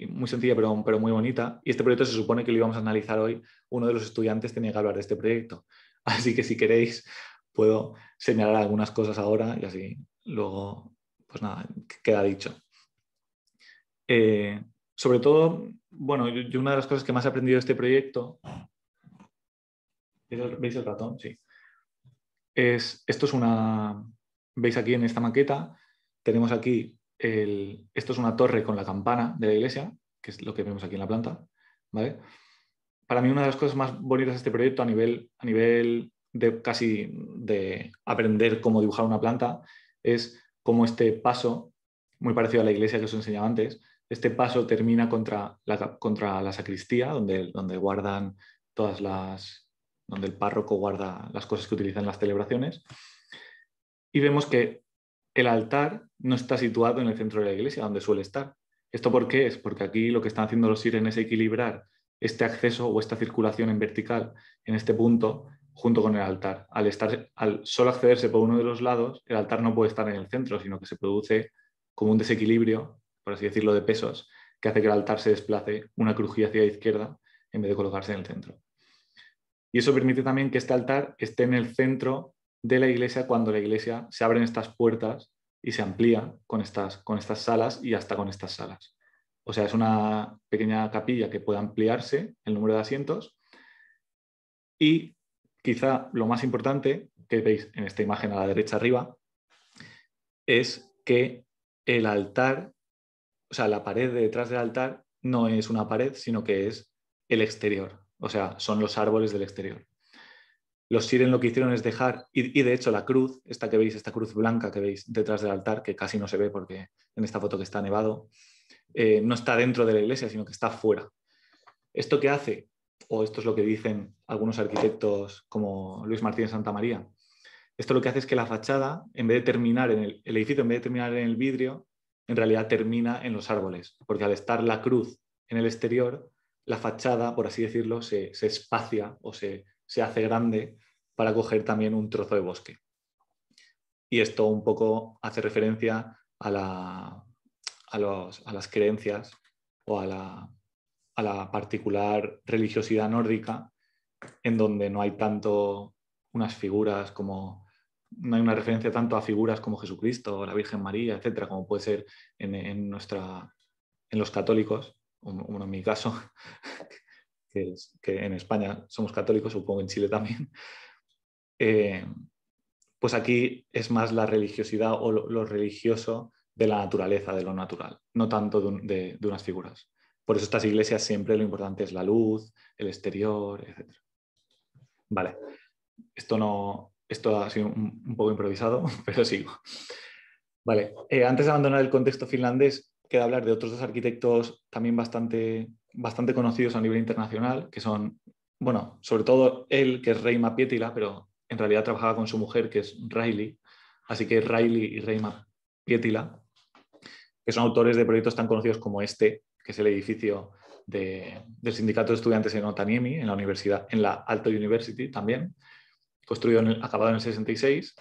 muy sencilla, pero muy bonita. Y este proyecto se supone que lo íbamos a analizar hoy. Uno de los estudiantes tenía que hablar de este proyecto. Así que si queréis, puedo señalar algunas cosas ahora y así luego, pues nada, queda dicho. Sobre todo, bueno, yo una de las cosas que más he aprendido de este proyecto, ¿veis el ratón? Sí. Esto es veis aquí en esta maqueta, tenemos aquí, esto es una torre con la campana de la iglesia, que es lo que vemos aquí en la planta, ¿vale? Para mí una de las cosas más bonitas de este proyecto a nivel de casi de aprender cómo dibujar una planta es cómo este paso, muy parecido a la iglesia que os enseñaba antes, este paso termina contra la sacristía, donde guardan donde el párroco guarda las cosas que utilizan en las celebraciones. Y vemos que el altar no está situado en el centro de la iglesia, donde suele estar. ¿Esto por qué es? Porque aquí lo que están haciendo los Siren es equilibrar este acceso o esta circulación en vertical en este punto junto con el altar. Al solo accederse por uno de los lados, el altar no puede estar en el centro, sino que se produce como un desequilibrio, por así decirlo, de pesos, que hace que el altar se desplace una crujía hacia la izquierda en vez de colocarse en el centro. Y eso permite también que este altar esté en el centro de la iglesia cuando la iglesia se abren estas puertas y se amplía con estas salas y hasta con estas salas. O sea, es una pequeña capilla que puede ampliarse el número de asientos y quizá lo más importante que veis en esta imagen a la derecha arriba es que el altar, o sea, la pared de detrás del altar no es una pared, sino que es el exterior. O sea, son los árboles del exterior. Los Siren lo que hicieron es dejar, y de hecho la cruz, esta cruz blanca que veis detrás del altar, que casi no se ve porque en esta foto que está nevado, no está dentro de la iglesia, sino que está fuera. ¿Esto qué hace? O esto es lo que dicen algunos arquitectos como Luis Martínez Santamaría, Esto lo que hace es que la fachada, en vez de terminar en el edificio, en vez de terminar en el vidrio, en realidad termina en los árboles, porque al estar la cruz en el exterior, la fachada, por así decirlo, se espacia o se hace grande para coger también un trozo de bosque. Y esto un poco hace referencia a las creencias o a la particular religiosidad nórdica, en donde no hay tanto unas figuras como, no hay una referencia tanto a figuras como Jesucristo o la Virgen María, etcétera, como puede ser en los católicos, en mi caso, que en España somos católicos, supongo en Chile también. Pues aquí es más la religiosidad o lo religioso de la naturaleza, de lo natural, no tanto de unas figuras. Por eso estas iglesias siempre lo importante es la luz, el exterior, etc. Vale, esto ha sido un poco improvisado, pero sigo. Vale, antes de abandonar el contexto finlandés, queda hablar de otros dos arquitectos también bastante conocidos a nivel internacional, que son, bueno, sobre todo él, que es Reima Pietila, pero en realidad trabajaba con su mujer, que es Riley. Así que Riley y Reima Pietila, que son autores de proyectos tan conocidos como este, que es el edificio del Sindicato de Estudiantes en Otaniemi, en la universidad, en la Aalto University también, acabado en el 66,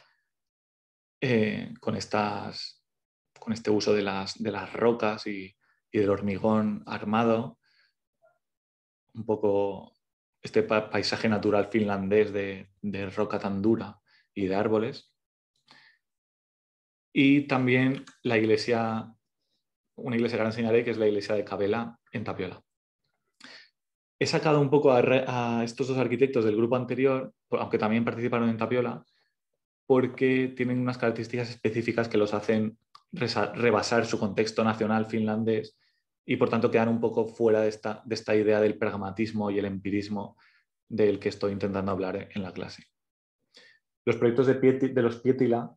con este uso de las rocas y del hormigón armado, un poco este paisaje natural finlandés de roca tan dura y de árboles. Y también una iglesia que ahora enseñaré, que es la iglesia de Cabela en Tapiola. He sacado un poco a estos dos arquitectos del grupo anterior, aunque también participaron en Tapiola, porque tienen unas características específicas que los hacen rebasar su contexto nacional finlandés y por tanto quedan un poco fuera de esta idea del pragmatismo y el empirismo del que estoy intentando hablar en la clase. Los proyectos de los Pietila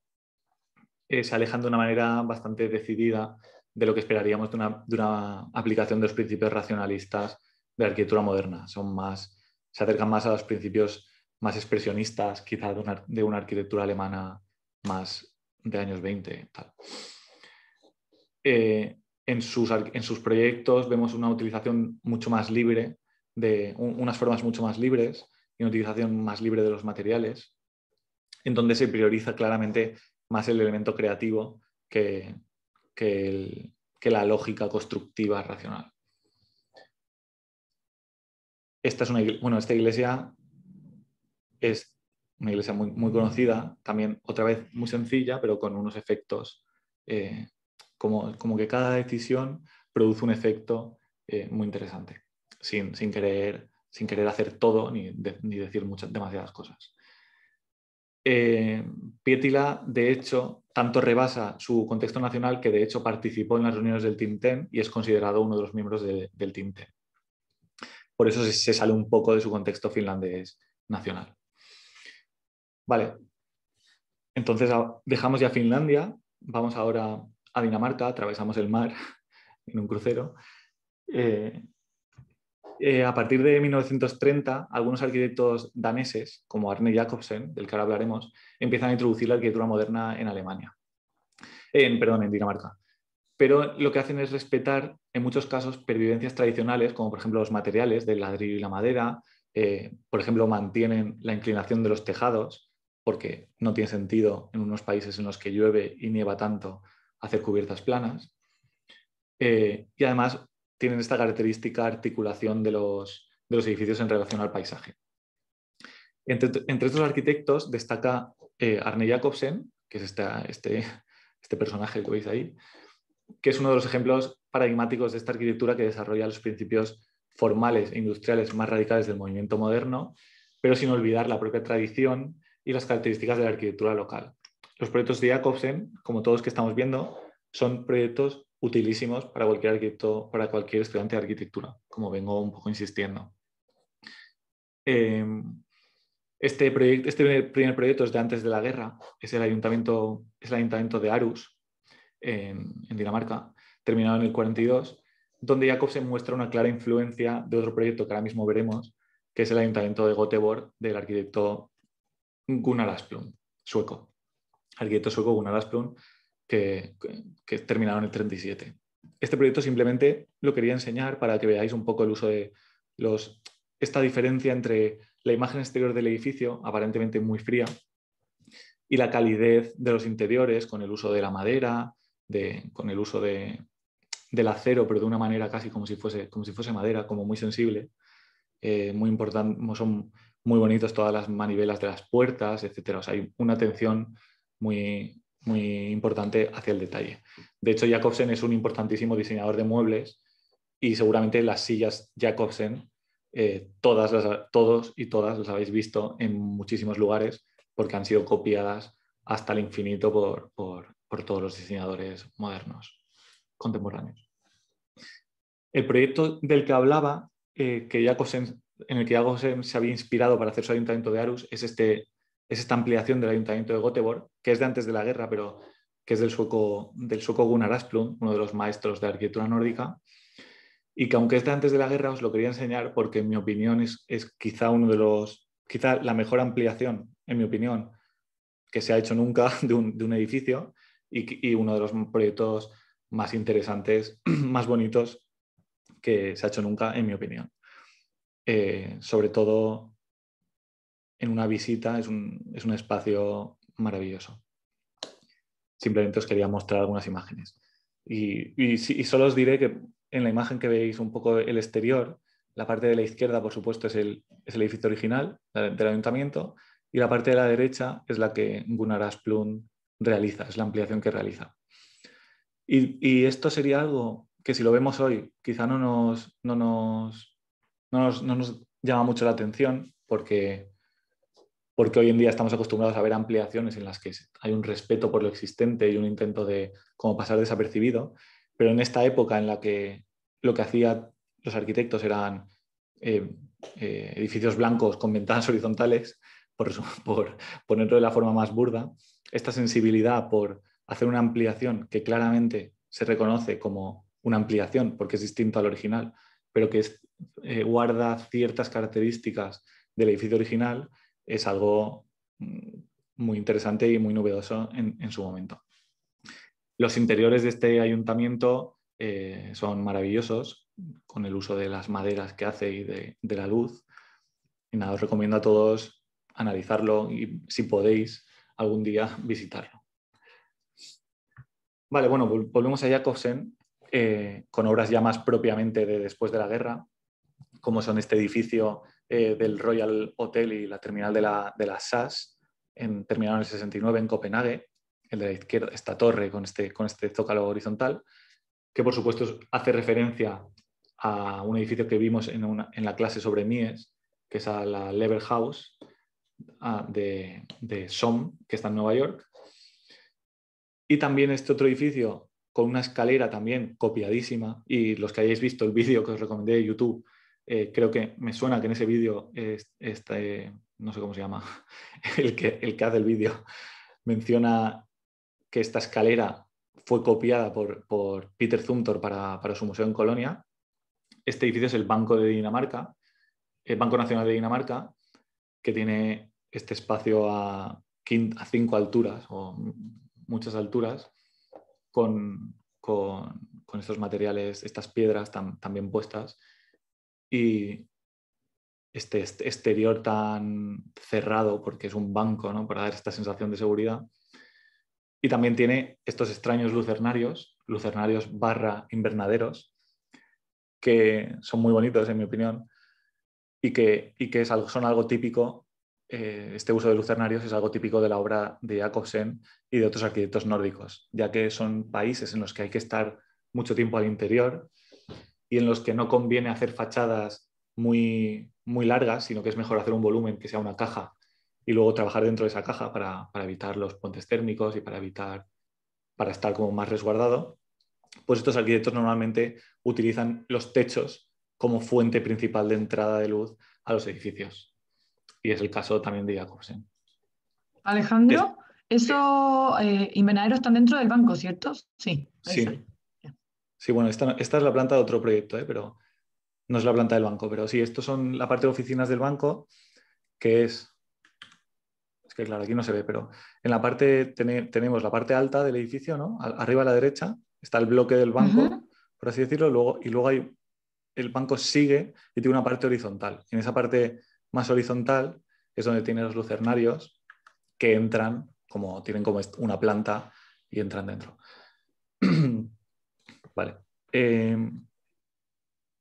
se alejan de una manera bastante decidida de lo que esperaríamos de una aplicación de los principios racionalistas de la arquitectura moderna. Se acercan más a los principios más expresionistas, quizá de una arquitectura alemana más de años 20. Tal. En sus proyectos vemos una utilización mucho más libre, unas formas mucho más libres y una utilización más libre de los materiales, en donde se prioriza claramente más el elemento creativo que la lógica constructiva racional. Esta iglesia es una iglesia muy conocida, también otra vez muy sencilla, pero con unos efectos, como que cada decisión produce un efecto muy interesante, sin querer hacer todo ni decir demasiadas cosas. Pietila, de hecho, tanto rebasa su contexto nacional que de hecho participó en las reuniones del Team Ten y es considerado uno de los miembros del Team Ten. Por eso se sale un poco de su contexto finlandés nacional. Vale, entonces dejamos ya Finlandia, vamos ahora a Dinamarca, atravesamos el mar en un crucero. A partir de 1930, algunos arquitectos daneses, como Arne Jacobsen, del que ahora hablaremos, empiezan a introducir la arquitectura moderna en en Dinamarca. Pero lo que hacen es respetar, en muchos casos, pervivencias tradicionales, como por ejemplo los materiales del ladrillo y la madera. Por ejemplo, mantienen la inclinación de los tejados, porque no tiene sentido en unos países en los que llueve y nieva tanto hacer cubiertas planas. Y además tienen esta característica articulación de los edificios en relación al paisaje. Entre estos arquitectos destaca Arne Jacobsen, que es este personaje que veis ahí, que es uno de los ejemplos paradigmáticos de esta arquitectura que desarrolla los principios formales e industriales más radicales del movimiento moderno, pero sin olvidar la propia tradición y las características de la arquitectura local. Los proyectos de Jacobsen, como todos que estamos viendo, son proyectos utilísimos para cualquier arquitecto, para cualquier estudiante de arquitectura, como vengo un poco insistiendo. Este primer proyecto es de antes de la guerra, es el ayuntamiento de Aarhus, en Dinamarca, terminado en el 42, donde Jacobsen muestra una clara influencia de otro proyecto que ahora mismo veremos, que es el ayuntamiento de Göteborg del arquitecto Gunnar Asplund. sueco, arquitecto sueco Gunnar Asplund, que terminaron en el 37. Este proyecto simplemente lo quería enseñar para que veáis un poco el uso de esta diferencia entre la imagen exterior del edificio, aparentemente muy fría, y la calidez de los interiores con el uso de la madera, con el uso del acero, pero de una manera casi como si fuese madera, como muy sensible. Muy importante, son muy bonitos todas las manivelas de las puertas, etc. O sea, hay una atención muy, muy importante hacia el detalle. De hecho, Jacobsen es un importantísimo diseñador de muebles y seguramente las sillas Jacobsen, todos y todas las habéis visto en muchísimos lugares porque han sido copiadas hasta el infinito por todos los diseñadores modernos, contemporáneos. El proyecto del que hablaba, en el que Jacobsen se había inspirado para hacer su ayuntamiento de Aarhus, es esta ampliación del ayuntamiento de Göteborg, que es de antes de la guerra, pero que es del sueco Gunnar Asplund, uno de los maestros de arquitectura nórdica, y que aunque es de antes de la guerra, os lo quería enseñar porque en mi opinión es quizá quizá la mejor ampliación, en mi opinión, que se ha hecho nunca de un edificio y uno de los proyectos más interesantes, más bonitos que se ha hecho nunca, en mi opinión. Sobre todo en una visita, es un espacio maravilloso. Simplemente os quería mostrar algunas imágenes. Y solo os diré que en la imagen que veis un poco el exterior, la parte de la izquierda, por supuesto, es el edificio original del ayuntamiento y la parte de la derecha es la que Gunnar Asplund realiza, es la ampliación que realiza. Y esto sería algo que si lo vemos hoy quizá no nos llama mucho la atención porque hoy en día estamos acostumbrados a ver ampliaciones en las que hay un respeto por lo existente y un intento de como pasar desapercibido, pero en esta época en la que lo que hacían los arquitectos eran edificios blancos con ventanas horizontales, por ponerlo de la forma más burda, esta sensibilidad por hacer una ampliación que claramente se reconoce como una ampliación porque es distinto al original, pero que guarda ciertas características del edificio original, es algo muy interesante y muy novedoso en su momento. Los interiores de este ayuntamiento son maravillosos, con el uso de las maderas que hace y de la luz. Y nada, os recomiendo a todos analizarlo y, si podéis, algún día visitarlo. Vale, bueno, volvemos a Jacobsen, con obras ya más propiamente de después de la guerra, como son este edificio del Royal Hotel y la terminal de la SAS, terminado en el 69 en Copenhague, el de la izquierda, esta torre con este zócalo horizontal, que por supuesto hace referencia a un edificio que vimos en la clase sobre Mies, que es a la Lever House de Somme, que está en Nueva York. Y también este otro edificio con una escalera también copiadísima, y los que hayáis visto el vídeo que os recomendé de YouTube, creo que me suena que en ese vídeo, no sé cómo se llama, el que hace el vídeo, menciona que esta escalera fue copiada por Peter Zumthor para su museo en Colonia. Este edificio es el Banco de Dinamarca, el Banco Nacional de Dinamarca, que tiene este espacio a 5 alturas o muchas alturas con estos materiales, estas piedras tan bien puestas y este exterior tan cerrado porque es un banco, ¿no? Para dar esta sensación de seguridad. Y también tiene estos extraños lucernarios / invernaderos, que son muy bonitos en mi opinión y que son algo típico. Este uso de lucernarios es algo típico de la obra de Jacobsen y de otros arquitectos nórdicos, ya que son países en los que hay que estar mucho tiempo al interior y en los que no conviene hacer fachadas muy, muy largas, sino que es mejor hacer un volumen que sea una caja y luego trabajar dentro de esa caja para evitar los puentes térmicos y para estar como más resguardado. Pues estos arquitectos normalmente utilizan los techos como fuente principal de entrada de luz a los edificios. Y es el caso también de Jacobsen. Alejandro, esos invernaderos están dentro del banco, ¿cierto? Sí. Sí. Sí, bueno, esta es la planta de otro proyecto, pero no es la planta del banco. Pero sí, estos son la parte de oficinas del banco, que es Es que claro, aquí no se ve, pero en la parte tenemos la parte alta del edificio, ¿no? Arriba a la derecha está el bloque del banco, por así decirlo, y luego el banco sigue y tiene una parte horizontal. Y en esa parte más horizontal es donde tiene los lucernarios que entran, tienen como una planta y entran dentro. Vale.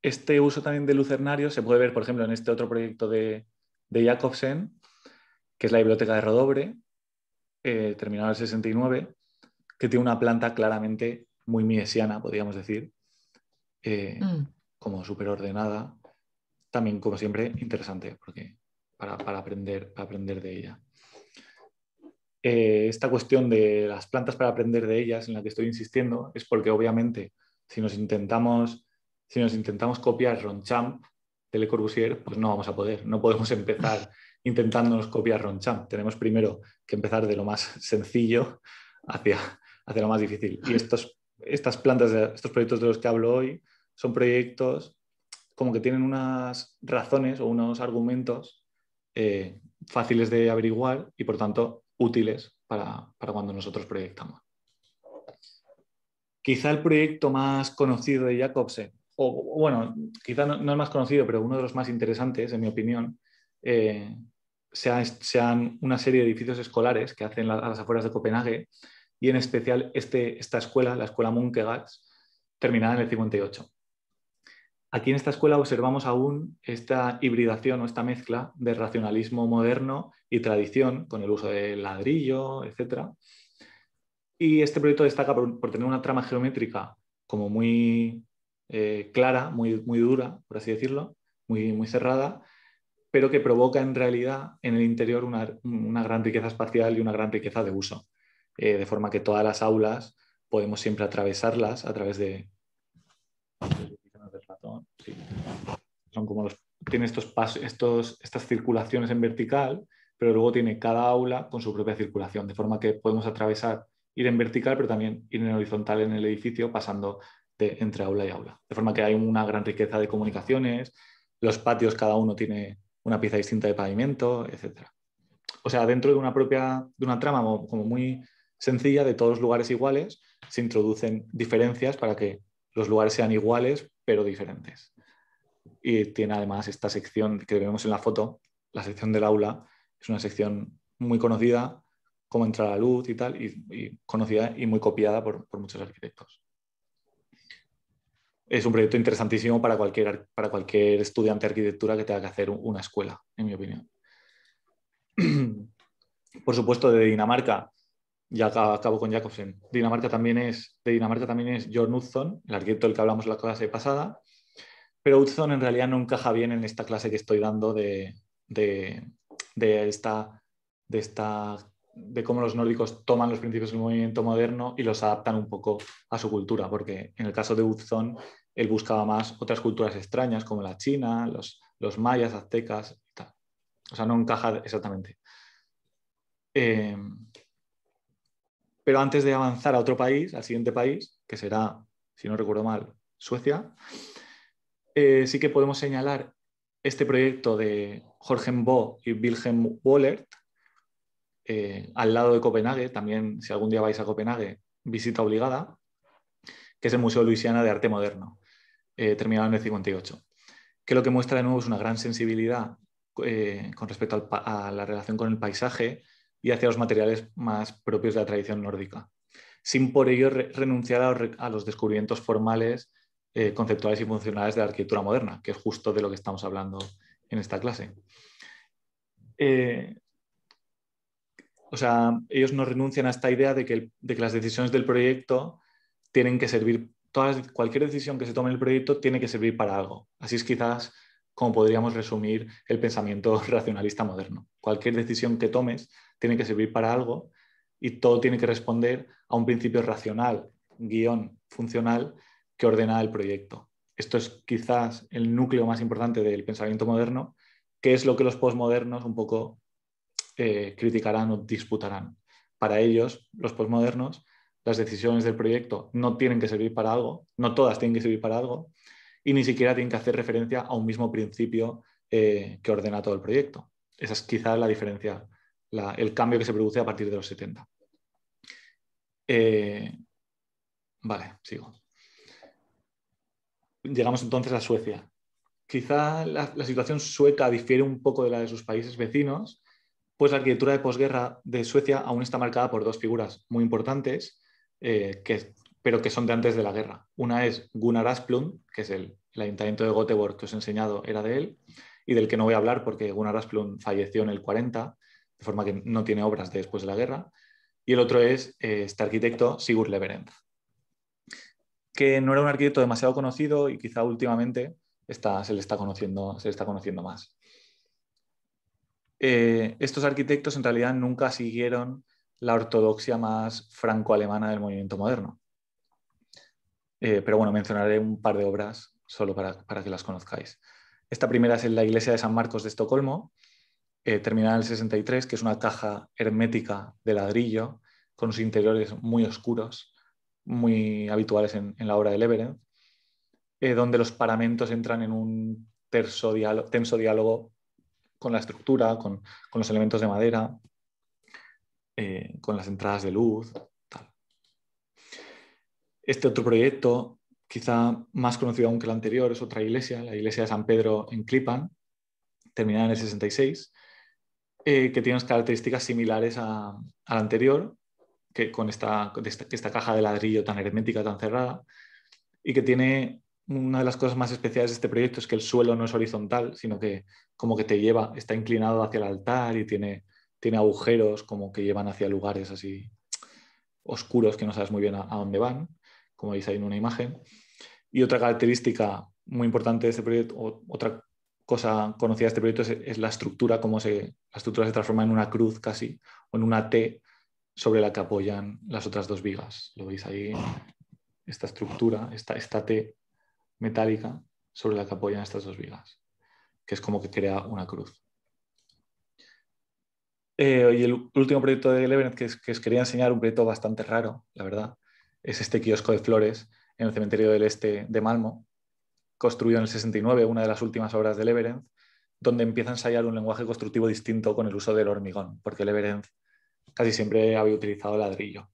Este uso también de lucernarios se puede ver, por ejemplo, en este otro proyecto de Jacobsen, que es la biblioteca de Rodobre, terminada en el 69, que tiene una planta claramente muy miesiana, podríamos decir, como súper ordenada. También, como siempre, interesante porque para aprender de ella. Esta cuestión de las plantas para aprender de ellas, en la que estoy insistiendo, es porque obviamente si nos intentamos copiar Ronchamp de Le Corbusier, pues no vamos a poder. No podemos empezar intentándonos copiar Ronchamp. Tenemos primero que empezar de lo más sencillo hacia lo más difícil. Y estas plantas, estos proyectos de los que hablo hoy, son proyectos como que tienen unas razones o unos argumentos fáciles de averiguar y por tanto útiles para cuando nosotros proyectamos. Quizá el proyecto más conocido de Jacobsen, o bueno, quizá no el más conocido, pero uno de los más interesantes, en mi opinión, sean una serie de edificios escolares que hacen a las afueras de Copenhague, y en especial esta escuela, la escuela Munkegaards, terminada en el 58. Aquí en esta escuela observamos aún esta hibridación o esta mezcla de racionalismo moderno y tradición, con el uso del ladrillo, etc. Y este proyecto destaca por tener una trama geométrica como muy clara, muy dura, por así decirlo, muy cerrada, pero que provoca en realidad en el interior una gran riqueza espacial y una gran riqueza de uso. De forma que todas las aulas podemos siempre atravesarlas a través de... Sí. Son como tiene estas circulaciones en vertical, pero luego tiene cada aula con su propia circulación, de forma que podemos atravesar, ir en vertical, pero también ir en horizontal en el edificio, pasando entre aula y aula. De forma que hay una gran riqueza de comunicaciones, los patios cada uno tiene una pieza distinta de pavimento, etc. O sea, dentro de una trama como muy sencilla, de todos los lugares iguales, se introducen diferencias para que los lugares sean iguales, pero diferentes. Y tiene además esta sección que vemos en la foto, la sección del aula, es una sección muy conocida, cómo entra la luz y tal, y conocida y muy copiada por muchos arquitectos. Es un proyecto interesantísimo para cualquier estudiante de arquitectura que tenga que hacer una escuela, en mi opinión. Por supuesto, de Dinamarca, ya acabo con Jacobsen. De Dinamarca también es Jørn Utzon, el arquitecto del que hablamos la clase pasada, pero Utzon en realidad no encaja bien en esta clase que estoy dando de cómo los nórdicos toman los principios del movimiento moderno y los adaptan un poco a su cultura, porque en el caso de Utzon él buscaba más otras culturas extrañas como la china, los mayas, aztecas y tal. O sea, no encaja exactamente. Pero antes de avanzar a otro país, al siguiente país, que será, si no recuerdo mal, Suecia, sí que podemos señalar este proyecto de Jorgen Bo y Wilhelm Wollert, al lado de Copenhague, también si algún día vais a Copenhague, visita obligada, que es el Museo Luisiana de Arte Moderno, terminado en el 58, que lo que muestra de nuevo es una gran sensibilidad con respecto a la relación con el paisaje y hacia los materiales más propios de la tradición nórdica, sin por ello renunciar a los descubrimientos formales, conceptuales y funcionales de la arquitectura moderna, que es justo de lo que estamos hablando en esta clase. O sea, ellos no renuncian a esta idea de que las decisiones del proyecto tienen que servir, cualquier decisión que se tome en el proyecto tiene que servir para algo. Así es quizás como podríamos resumir el pensamiento racionalista moderno. Cualquier decisión que tomes tiene que servir para algo y todo tiene que responder a un principio racional, funcional, que ordena el proyecto. Esto es quizás el núcleo más importante del pensamiento moderno, que es lo que los posmodernos un poco criticarán o disputarán. Para ellos, los posmodernos, las decisiones del proyecto no tienen que servir para algo, no todas tienen que servir para algo, y ni siquiera tienen que hacer referencia a un mismo principio que ordena todo el proyecto. Esa es quizás la diferencia el cambio que se produce a partir de los 70. Vale, sigo. Llegamos entonces a Suecia. Quizá la situación sueca difiere un poco de la de sus países vecinos, pues la arquitectura de posguerra de Suecia aún está marcada por dos figuras muy importantes, pero que son de antes de la guerra. Una es Gunnar Asplund, que es el ayuntamiento de Göteborg que os he enseñado, era de él, y del que no voy a hablar porque Gunnar Asplund falleció en el 40, de forma que no tiene obras de después de la guerra. Y el otro es este arquitecto, Sigurd Lewerenz, que no era un arquitecto demasiado conocido y quizá últimamente se le está conociendo más. Estos arquitectos en realidad nunca siguieron la ortodoxia más franco-alemana del movimiento moderno. Pero bueno, mencionaré un par de obras solo para que las conozcáis. Esta primera es en la iglesia de San Marcos de Estocolmo, terminada en el 63, que es una caja hermética de ladrillo con unos interiores muy oscuros, muy habituales en la obra de Lewerenz, donde los paramentos entran en un tenso diálogo con la estructura, con los elementos de madera, con las entradas de luz. Tal. Este otro proyecto, quizá más conocido aún que el anterior, es otra iglesia, la iglesia de San Pedro en Klippan, terminada en el 66, que tiene unas características similares a la anterior, que con esta caja de ladrillo tan hermética, tan cerrada, y que tiene una de las cosas más especiales de este proyecto es que el suelo no es horizontal, sino que como que está inclinado hacia el altar y tiene agujeros como que llevan hacia lugares así oscuros que no sabes muy bien a dónde van, como veis ahí en una imagen. Y otra característica muy importante de este proyecto, otra cosa conocida de este proyecto es la estructura, la estructura se transforma en una cruz casi, o en una T sobre la que apoyan las otras dos vigas. Lo veis ahí, esta estructura, esta T metálica sobre la que apoyan estas dos vigas, que es como que crea una cruz. Y el último proyecto de Lewerenz que os quería enseñar, un proyecto bastante raro, la verdad, es este kiosco de flores en el cementerio del Este de Malmö, construido en el 69, una de las últimas obras de Lewerenz, donde empieza a ensayar un lenguaje constructivo distinto con el uso del hormigón, porque Lewerenz casi siempre había utilizado ladrillo.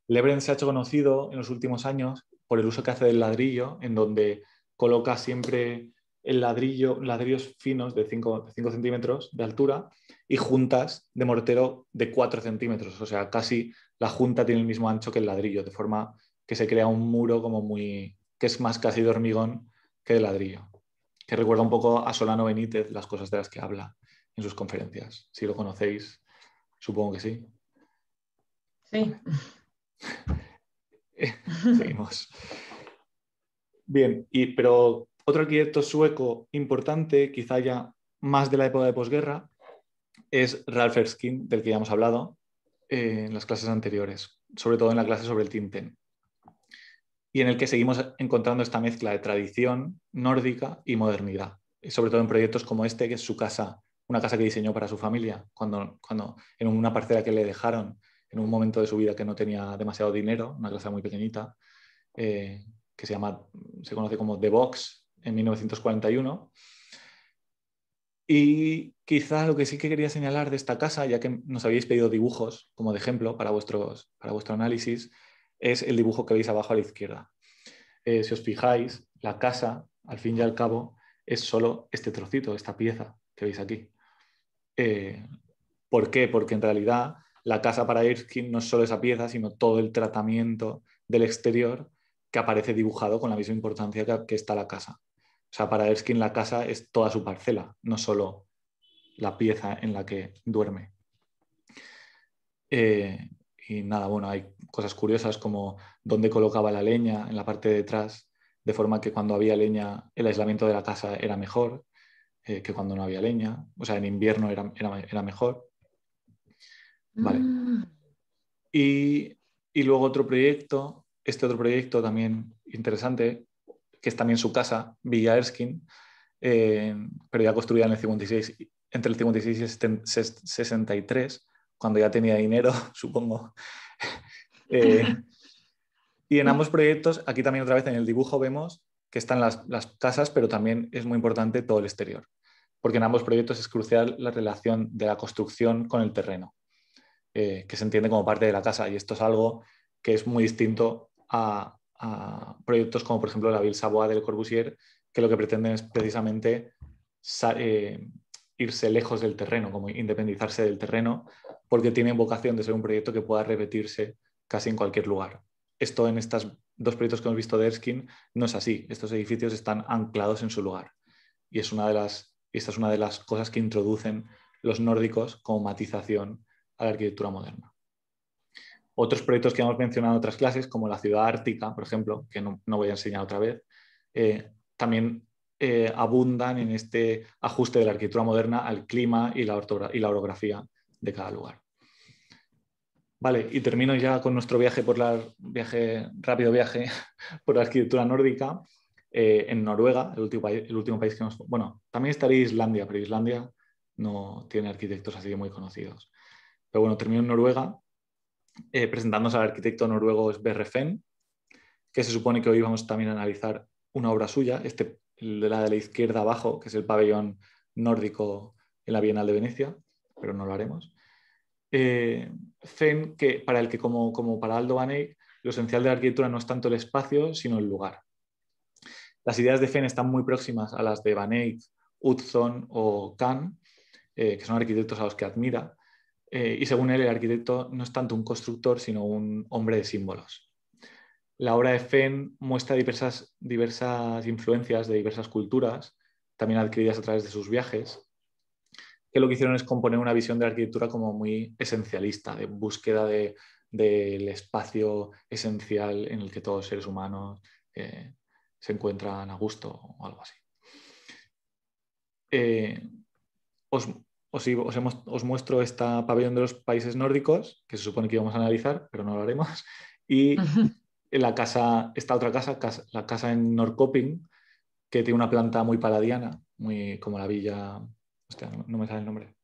Lewerenz se ha hecho conocido en los últimos años por el uso que hace del ladrillo, en donde coloca siempre el ladrillos finos de 5 centímetros de altura y juntas de mortero de 4 centímetros. O sea, casi la junta tiene el mismo ancho que el ladrillo, de forma que se crea un muro que es más casi de hormigón que de ladrillo, que recuerda un poco a Solano Benítez, las cosas de las que habla en sus conferencias. Si lo conocéis, supongo que sí. Sí. Seguimos. Bien, pero otro arquitecto sueco importante, quizá ya más de la época de posguerra, es Ralph Erskine, del que ya hemos hablado en las clases anteriores, sobre todo en la clase sobre el Tinten, y en el que seguimos encontrando esta mezcla de tradición nórdica y modernidad, y sobre todo en proyectos como este, que es su casa, una casa que diseñó para su familia, cuando en una parcela que le dejaron en un momento de su vida que no tenía demasiado dinero, una casa muy pequeñita, que se conoce como The Box, en 1941. Y quizá lo que sí que quería señalar de esta casa, ya que nos habéis pedido dibujos como de ejemplo para vuestro análisis, es el dibujo que veis abajo a la izquierda. Si os fijáis, la casa, al fin y al cabo, es solo este trocito, esta pieza que veis aquí. ¿Por qué? Porque en realidad la casa para Erskine no es solo esa pieza, sino todo el tratamiento del exterior que aparece dibujado con la misma importancia que está la casa. O sea, para Erskine la casa es toda su parcela, no solo la pieza en la que duerme. Y nada, bueno, hay cosas curiosas como dónde colocaba la leña en la parte de detrás, de forma que cuando había leña el aislamiento de la casa era mejor que cuando no había leña. O sea, en invierno era mejor. Vale. Y luego otro proyecto también interesante, que es también su casa, Villa Erskine, pero ya construida en el 56, entre el 56 y el 63, cuando ya tenía dinero, supongo. Y en ambos proyectos, aquí también otra vez en el dibujo vemos que están las casas, pero también es muy importante todo el exterior. porque en ambos proyectos es crucial la relación de la construcción con el terreno, que se entiende como parte de la casa, y esto es algo que es muy distinto a proyectos como por ejemplo la Ville Savoye de Le Corbusier, que lo que pretenden es precisamente irse lejos del terreno, como independizarse del terreno, porque tiene vocación de ser un proyecto que pueda repetirse casi en cualquier lugar. Esto en estos dos proyectos que hemos visto de Erskine no es así. Estos edificios están anclados en su lugar. Y esta es una de las cosas que introducen los nórdicos como matización a la arquitectura moderna. Otros proyectos que hemos mencionado en otras clases, como la ciudad ártica, por ejemplo, que no voy a enseñar otra vez, también abundan en este ajuste de la arquitectura moderna al clima y la orografía de cada lugar. Vale, y termino ya con nuestro rápido viaje por la arquitectura nórdica en Noruega, el último país que nos... Bueno, también estaría Islandia, pero Islandia no tiene arquitectos así muy conocidos. Pero bueno, termino en Noruega presentándose al arquitecto noruego Sverre Fehn, que se supone que hoy vamos también a analizar una obra suya, la de la izquierda abajo, que es el pabellón nórdico en la Bienal de Venecia, pero no lo haremos. Fehn, para el que como para Aldo Van Eyck, lo esencial de la arquitectura no es tanto el espacio, sino el lugar. Las ideas de Fehn están muy próximas a las de Van Eyck, Utzon o Kahn, que son arquitectos a los que admira, y según él el arquitecto no es tanto un constructor, sino un hombre de símbolos. La obra de Fehn muestra diversas influencias de diversas culturas, también adquiridas a través de sus viajes, que lo que hicieron es componer una visión de la arquitectura como muy esencialista, de búsqueda del espacio esencial en el que todos los seres humanos se encuentran a gusto o algo así. Os muestro esta pabellón de los países nórdicos, que se supone que íbamos a analizar, pero no lo haremos, y esta otra casa, la casa en Norrköping, que tiene una planta muy paladiana, muy como la villa... Hostia, no me sale el nombre.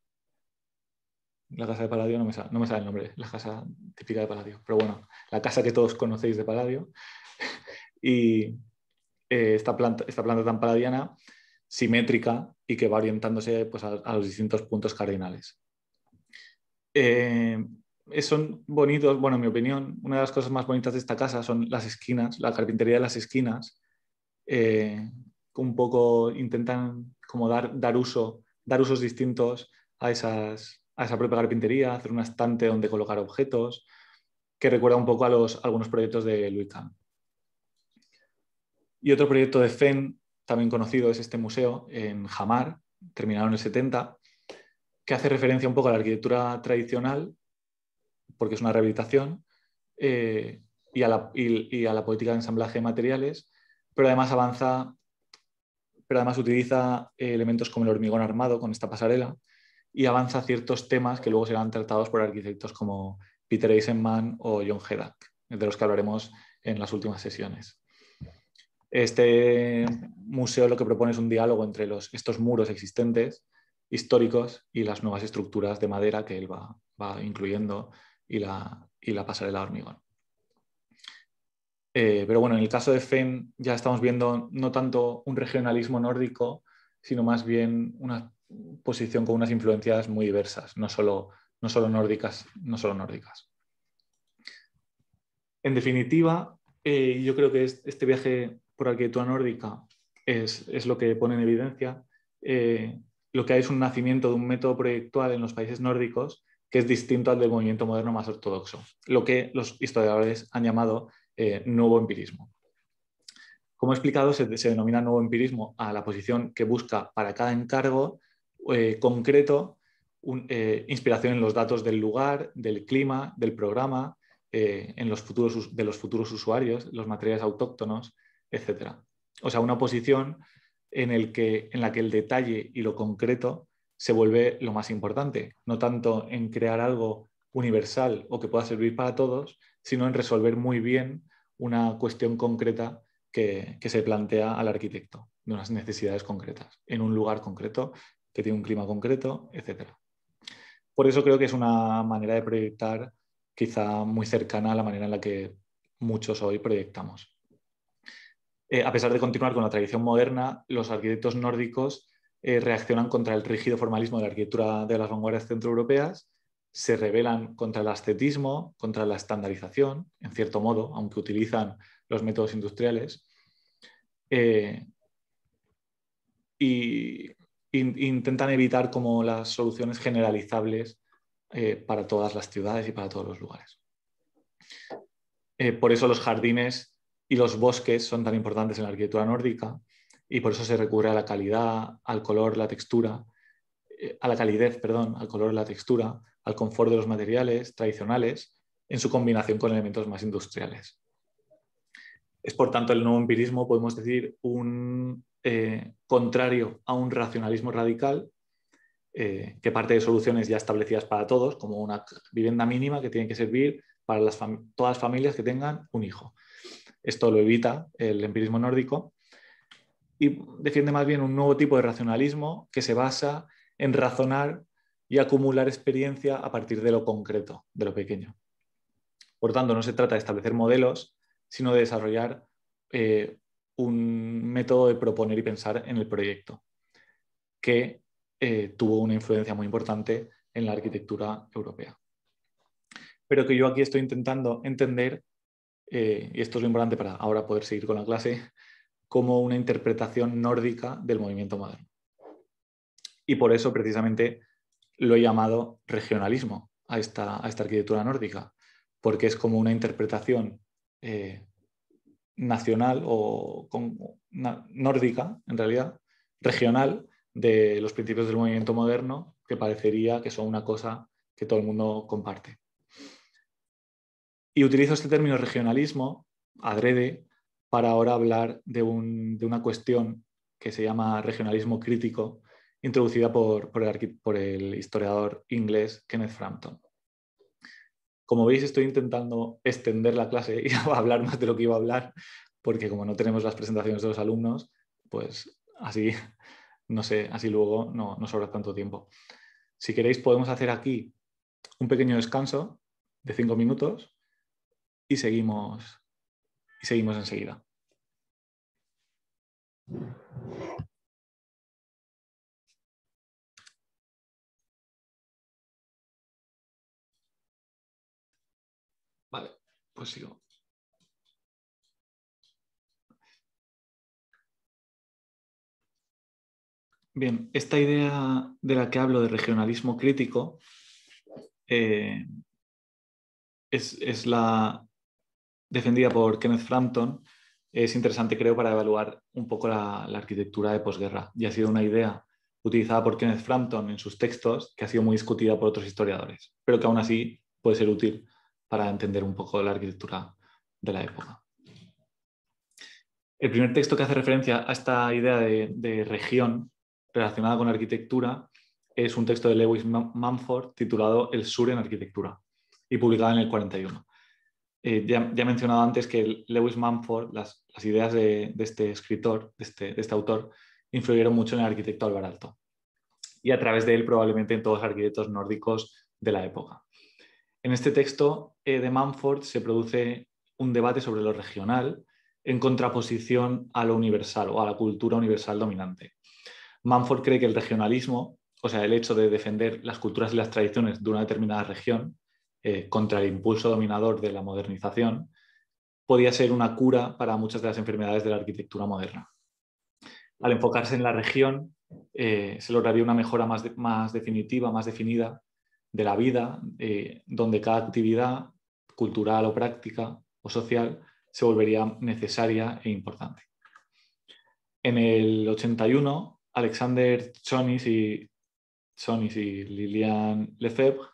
La casa de Palladio no me sale el nombre, la casa típica de Palladio. Pero bueno, la casa que todos conocéis de Palladio. Y esta planta tan palladiana, simétrica y que va orientándose pues, a los distintos puntos cardinales. Son bonitos, bueno, en mi opinión, una de las cosas más bonitas de esta casa son las esquinas, la carpintería de las esquinas. Un poco intentan como dar usos distintos a esa propia carpintería, hacer un estante donde colocar objetos, que recuerda un poco a algunos proyectos de Louis Kahn. Y otro proyecto de Fehn, también conocido, es este museo en Hamar, terminado en el 70, que hace referencia un poco a la arquitectura tradicional, porque es una rehabilitación, y a la política de ensamblaje de materiales, pero además utiliza elementos como el hormigón armado con esta pasarela y avanza ciertos temas que luego serán tratados por arquitectos como Peter Eisenman o John Hedak, de los que hablaremos en las últimas sesiones. Este museo lo que propone es un diálogo entre estos muros existentes, históricos, y las nuevas estructuras de madera que él va incluyendo y la pasarela de hormigón. Pero bueno, en el caso de Fehn ya estamos viendo no tanto un regionalismo nórdico, sino más bien una posición con unas influencias muy diversas, no solo nórdicas. En definitiva, yo creo que este viaje por arquitectura nórdica es lo que pone en evidencia. Lo que hay es un nacimiento de un método proyectual en los países nórdicos que es distinto al del movimiento moderno más ortodoxo, lo que los historiadores han llamado nuevo empirismo. Como he explicado, se denomina nuevo empirismo a la posición que busca para cada encargo concreto inspiración en los datos del lugar, del clima, del programa, de los futuros usuarios, los materiales autóctonos, etc. O sea, una posición en la que el detalle y lo concreto se vuelve lo más importante, no tanto en crear algo universal o que pueda servir para todos, sino en resolver muy bien una cuestión concreta que se plantea al arquitecto, de unas necesidades concretas, en un lugar concreto, que tiene un clima concreto, etc. Por eso creo que es una manera de proyectar quizá muy cercana a la manera en la que muchos hoy proyectamos. A pesar de continuar con la tradición moderna, los arquitectos nórdicos reaccionan contra el rígido formalismo de la arquitectura de las vanguardias centroeuropeas, se rebelan contra el ascetismo, contra la estandarización, en cierto modo, aunque utilizan los métodos industriales, y intentan evitar como las soluciones generalizables para todas las ciudades y para todos los lugares. Por eso los jardines y los bosques son tan importantes en la arquitectura nórdica y por eso se recurre a la calidad, al color, la textura, a la calidez, perdón, al color, la textura, al confort de los materiales tradicionales en su combinación con elementos más industriales. Es por tanto el nuevo empirismo, podemos decir, un contrario a un racionalismo radical que parte de soluciones ya establecidas para todos, como una vivienda mínima que tiene que servir para todas las familias que tengan un hijo. Esto lo evita el empirismo nórdico y defiende más bien un nuevo tipo de racionalismo que se basa en razonar y acumular experiencia a partir de lo concreto, de lo pequeño. Por tanto, no se trata de establecer modelos, sino de desarrollar un método de proponer y pensar en el proyecto, que tuvo una influencia muy importante en la arquitectura europea. Pero que yo aquí estoy intentando entender, y esto es lo importante para ahora poder seguir con la clase, como una interpretación nórdica del movimiento moderno. Y por eso, precisamente, lo he llamado regionalismo a esta arquitectura nórdica, porque es como una interpretación nacional o nórdica, en realidad, regional, de los principios del movimiento moderno, que parecería que son una cosa que todo el mundo comparte. Y utilizo este término regionalismo, adrede, para ahora hablar de una cuestión que se llama regionalismo crítico, introducida por el historiador inglés Kenneth Frampton. Como veis, estoy intentando extender la clase y hablar más de lo que iba a hablar, porque como no tenemos las presentaciones de los alumnos, pues así, no sé, así luego no sobra tanto tiempo. Si queréis, podemos hacer aquí un pequeño descanso de 5 minutos y seguimos enseguida. Vale, pues sigo. Bien, esta idea de la que hablo de regionalismo crítico es la defendida por Kenneth Frampton. Es interesante, creo, para evaluar un poco la arquitectura de posguerra. Y ha sido una idea utilizada por Kenneth Frampton en sus textos que ha sido muy discutida por otros historiadores, pero que aún así puede ser útil para entender un poco la arquitectura de la época. El primer texto que hace referencia a esta idea de región relacionada con la arquitectura es un texto de Lewis Mumford titulado El Sur en Arquitectura y publicado en el 41. Ya he mencionado antes que Lewis Mumford, las ideas de este escritor, de este autor, influyeron mucho en el arquitecto Alvar Aalto y a través de él probablemente en todos los arquitectos nórdicos de la época. En este texto de Mumford se produce un debate sobre lo regional en contraposición a lo universal o a la cultura universal dominante. Mumford cree que el regionalismo, o sea, el hecho de defender las culturas y las tradiciones de una determinada región contra el impulso dominador de la modernización, podía ser una cura para muchas de las enfermedades de la arquitectura moderna. Al enfocarse en la región, se lograría una mejora más definitiva, más definida de la vida, donde cada actividad cultural o práctica o social se volvería necesaria e importante. En el 81, Alexander Chonis y Lilian Lefebvre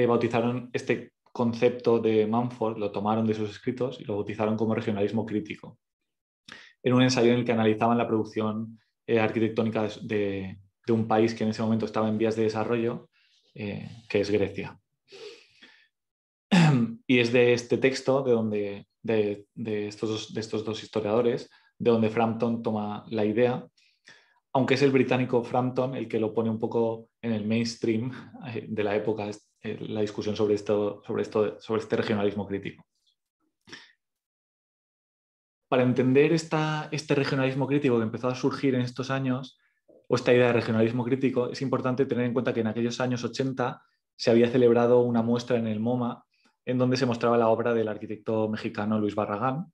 bautizaron este concepto de Mumford, lo tomaron de sus escritos y lo bautizaron como regionalismo crítico, en un ensayo en el que analizaban la producción arquitectónica de un país que en ese momento estaba en vías de desarrollo, que es Grecia. Y es de este texto de estos dos historiadores de donde Frampton toma la idea, aunque es el británico Frampton el que lo pone un poco en el mainstream de la época, la discusión sobre este regionalismo crítico. Para entender este regionalismo crítico que empezó a surgir en estos años, o esta idea de regionalismo crítico, es importante tener en cuenta que en aquellos años 80 se había celebrado una muestra en el MoMA en donde se mostraba la obra del arquitecto mexicano Luis Barragán.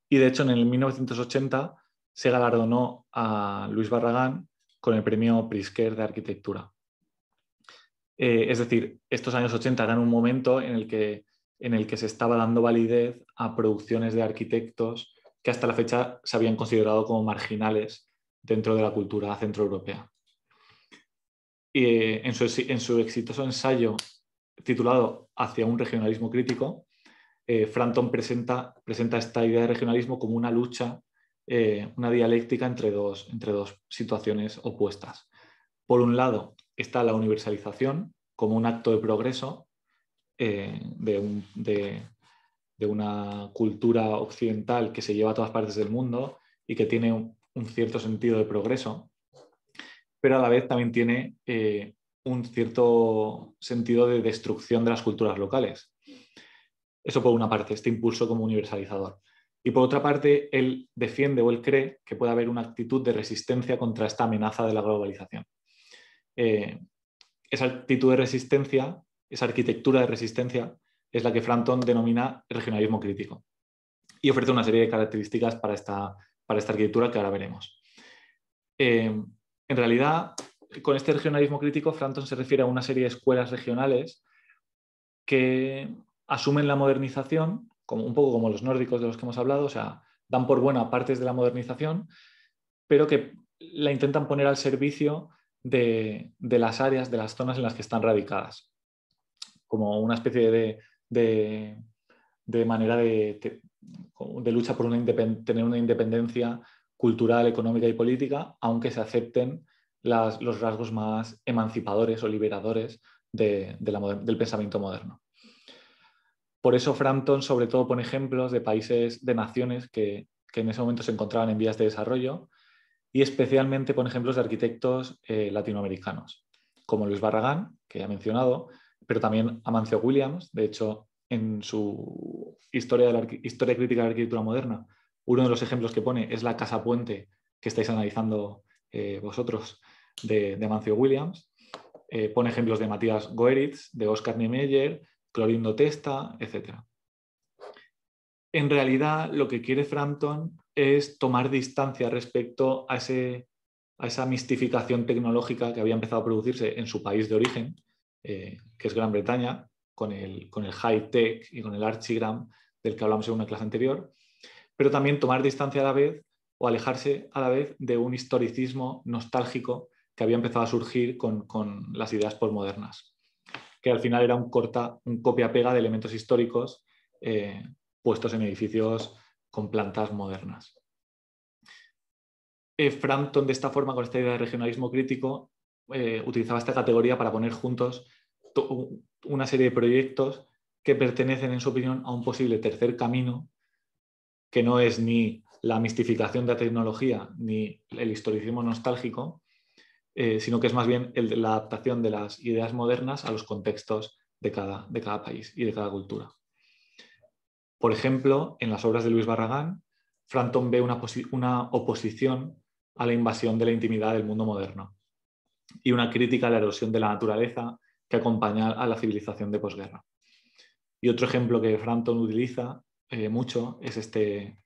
Y de hecho en el 1980 se galardonó a Luis Barragán con el premio Pritzker de arquitectura. Es decir, estos años 80 eran un momento en el que se estaba dando validez a producciones de arquitectos que hasta la fecha se habían considerado como marginales dentro de la cultura centroeuropea. Y en su exitoso ensayo titulado Hacia un regionalismo crítico, Frampton presenta esta idea de regionalismo como una lucha, una dialéctica entre dos situaciones opuestas. Por un lado está la universalización como un acto de progreso de una cultura occidental que se lleva a todas partes del mundo y que tiene un cierto sentido de progreso, pero a la vez también tiene un cierto sentido de destrucción de las culturas locales. Eso por una parte, este impulso como universalizador. Y por otra parte, él defiende o él cree que puede haber una actitud de resistencia contra esta amenaza de la globalización. Esa actitud de resistencia, esa arquitectura de resistencia, es la que Frampton denomina regionalismo crítico. Y ofrece una serie de características para esta arquitectura que ahora veremos. En realidad, con este regionalismo crítico, Frampton se refiere a una serie de escuelas regionales que asumen la modernización, un poco como los nórdicos de los que hemos hablado, o sea, dan por buena partes de la modernización, pero que la intentan poner al servicio de las áreas, de las zonas en las que están radicadas, como una especie de manera de lucha por tener una independencia cultural, económica y política, aunque se acepten los rasgos más emancipadores o liberadores del pensamiento moderno. Por eso Frampton sobre todo pone ejemplos de países, de naciones que en ese momento se encontraban en vías de desarrollo, y especialmente pone ejemplos de arquitectos latinoamericanos, como Luis Barragán, que ya he mencionado, pero también Amancio Williams. De hecho, en su historia crítica de la arquitectura moderna, uno de los ejemplos que pone es la casa puente que estáis analizando vosotros de Amancio Williams. Pone ejemplos de Matías Goeritz, de Oscar Niemeyer, Clorindo Testa, etc. En realidad, lo que quiere Frampton es tomar distancia respecto a esa mistificación tecnológica que había empezado a producirse en su país de origen, que es Gran Bretaña, con el high-tech y con el archigram del que hablamos en una clase anterior, pero también tomar distancia a la vez o alejarse a la vez de un historicismo nostálgico que había empezado a surgir con las ideas postmodernas, que al final era un copia-pega de elementos históricos puestos en edificios con plantas modernas. Frampton, de esta forma, con esta idea de regionalismo crítico, utilizaba esta categoría para poner juntos una serie de proyectos que pertenecen, en su opinión, a un posible tercer camino, que no es ni la mistificación de la tecnología ni el historicismo nostálgico, sino que es más bien la adaptación de las ideas modernas a los contextos de cada país y de cada cultura. Por ejemplo, en las obras de Luis Barragán, Frampton ve una oposición a la invasión de la intimidad del mundo moderno y una crítica a la erosión de la naturaleza que acompaña a la civilización de posguerra. Y otro ejemplo que Frampton utiliza mucho es de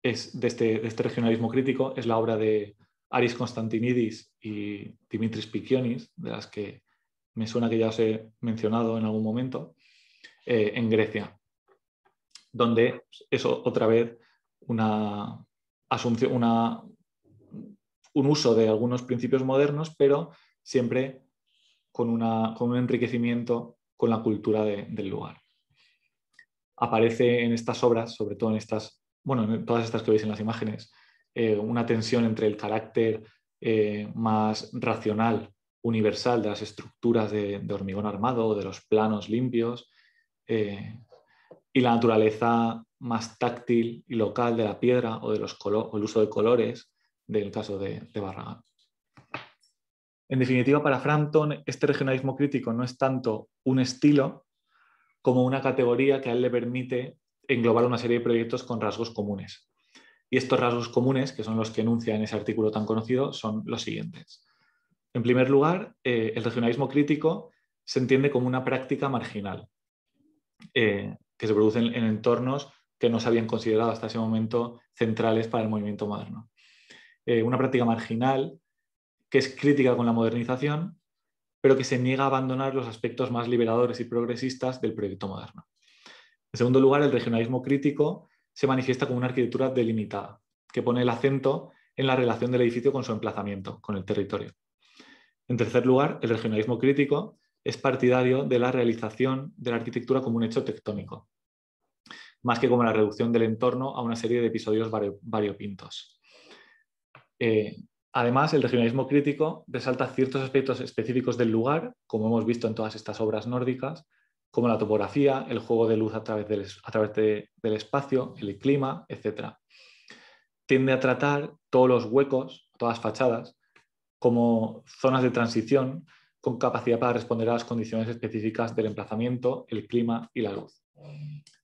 este regionalismo crítico, es la obra de Aris Constantinidis y Dimitris Pikionis, de las que me suena que ya os he mencionado en algún momento, en Grecia, donde es otra vez una asunción, un uso de algunos principios modernos, pero siempre con un enriquecimiento con la cultura del lugar. Aparece en estas obras, sobre todo en todas estas que veis en las imágenes, una tensión entre el carácter más racional, universal de las estructuras de hormigón armado, de los planos limpios, y la naturaleza más táctil y local de la piedra o el uso de colores del caso de Barragán. En definitiva, para Frampton, este regionalismo crítico no es tanto un estilo como una categoría que a él le permite englobar una serie de proyectos con rasgos comunes. Y estos rasgos comunes, que son los que enuncia en ese artículo tan conocido, son los siguientes. En primer lugar, el regionalismo crítico se entiende como una práctica marginal, que se produce en entornos que no se habían considerado hasta ese momento centrales para el movimiento moderno. Una práctica marginal que es crítica con la modernización, pero que se niega a abandonar los aspectos más liberadores y progresistas del proyecto moderno. En segundo lugar, el regionalismo crítico se manifiesta como una arquitectura delimitada, que pone el acento en la relación del edificio con su emplazamiento, con el territorio. En tercer lugar, el regionalismo crítico es partidario de la realización de la arquitectura como un hecho tectónico, más que como la reducción del entorno a una serie de episodios variopintos. Además, el regionalismo crítico resalta ciertos aspectos específicos del lugar, como hemos visto en todas estas obras nórdicas, como la topografía, el juego de luz a través del espacio, el clima, etc. Tiende a tratar todos los huecos, todas las fachadas, como zonas de transición con capacidad para responder a las condiciones específicas del emplazamiento, el clima y la luz.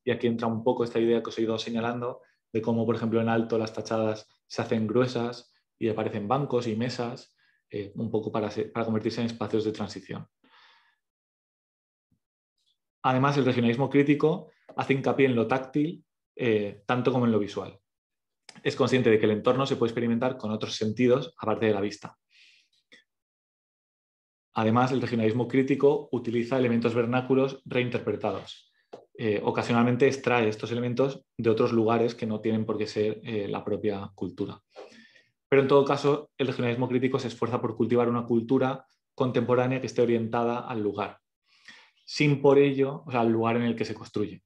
Y aquí entra un poco esta idea que os he ido señalando de cómo, por ejemplo, en alto las fachadas se hacen gruesas y aparecen bancos y mesas, un poco para convertirse en espacios de transición. Además, el regionalismo crítico hace hincapié en lo táctil, tanto como en lo visual. Es consciente de que el entorno se puede experimentar con otros sentidos aparte de la vista. Además, el regionalismo crítico utiliza elementos vernáculos reinterpretados. Ocasionalmente extrae estos elementos de otros lugares que no tienen por qué ser la propia cultura. Pero en todo caso, el regionalismo crítico se esfuerza por cultivar una cultura contemporánea que esté orientada al lugar, sin por ello, o sea, al lugar en el que se construye,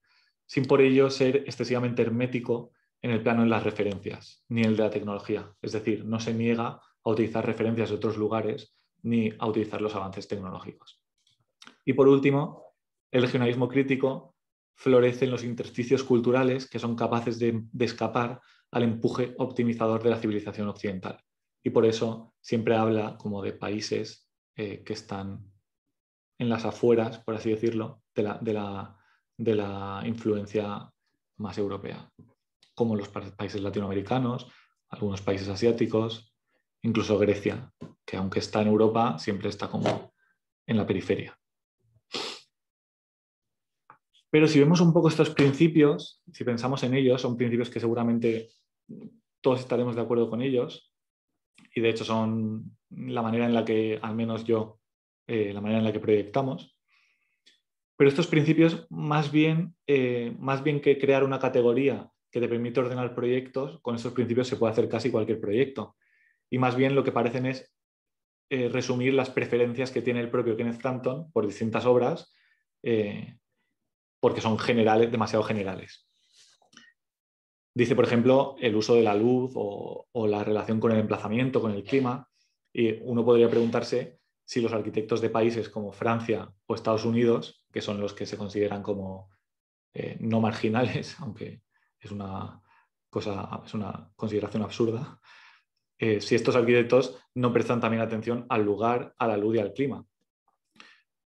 sin por ello ser excesivamente hermético en el plano de las referencias, ni el de la tecnología. Es decir, no se niega a utilizar referencias de otros lugares ni a utilizar los avances tecnológicos. Y por último, el regionalismo crítico florece en los intersticios culturales que son capaces de escapar al empuje optimizador de la civilización occidental. Y por eso siempre habla como de países que están en las afueras, por así decirlo, de la influencia más europea, como los países latinoamericanos, algunos países asiáticos, incluso Grecia, que aunque está en Europa, siempre está como en la periferia. Pero si vemos un poco estos principios, si pensamos en ellos, son principios que seguramente todos estaremos de acuerdo con ellos, y de hecho son la manera en la que, al menos yo, la manera en la que proyectamos. Pero estos principios, más bien que crear una categoría que te permite ordenar proyectos, con estos principios se puede hacer casi cualquier proyecto. Y más bien lo que parecen es resumir las preferencias que tiene el propio Kenneth Frampton por distintas obras, porque son generales, demasiado generales. Dice, por ejemplo, el uso de la luz o la relación con el emplazamiento, con el clima. Y uno podría preguntarse si los arquitectos de países como Francia o Estados Unidos, que son los que se consideran como no marginales, aunque es una consideración absurda, si estos arquitectos no prestan también atención al lugar, a la luz y al clima.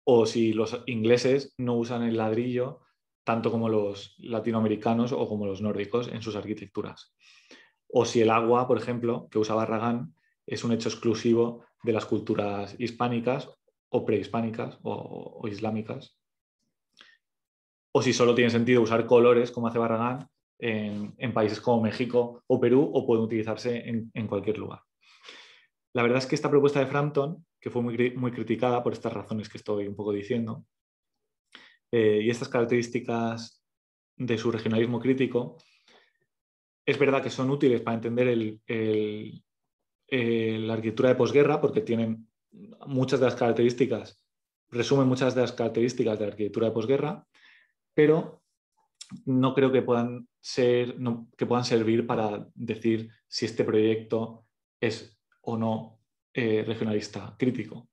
O si los ingleses no usan el ladrillo tanto como los latinoamericanos o como los nórdicos en sus arquitecturas. O si el agua, por ejemplo, que usa Barragán, es un hecho exclusivo de las culturas hispánicas o prehispánicas o islámicas. O si solo tiene sentido usar colores, como hace Barragán, en países como México o Perú, o pueden utilizarse en cualquier lugar. La verdad es que esta propuesta de Frampton, que fue muy criticada por estas razones que estoy un poco diciendo, y estas características de su regionalismo crítico, es verdad que son útiles para entender la arquitectura de posguerra, porque tienen muchas de las características, resumen muchas de las características de la arquitectura de posguerra, pero no creo que puedan servir para decir si este proyecto es o no regionalista crítico.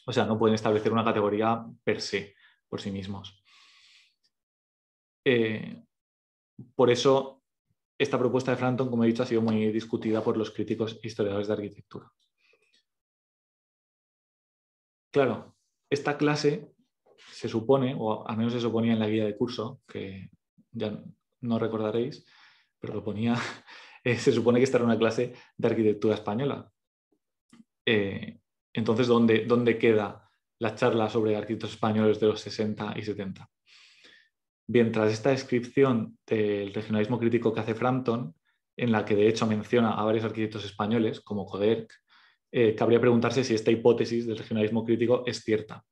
O sea, no pueden establecer una categoría per se, por sí mismos. Por eso, esta propuesta de Frampton, como he dicho, ha sido muy discutida por los críticos e historiadores de arquitectura. Claro, esta clase se supone, o al menos se suponía en la guía de curso, que ya no recordaréis, pero lo ponía se supone que esta era una clase de arquitectura española. Entonces, ¿dónde queda la charla sobre arquitectos españoles de los 60 y 70? Bien, tras esta descripción del regionalismo crítico que hace Frampton, en la que de hecho menciona a varios arquitectos españoles, como Coderch, cabría preguntarse si esta hipótesis del regionalismo crítico es cierta.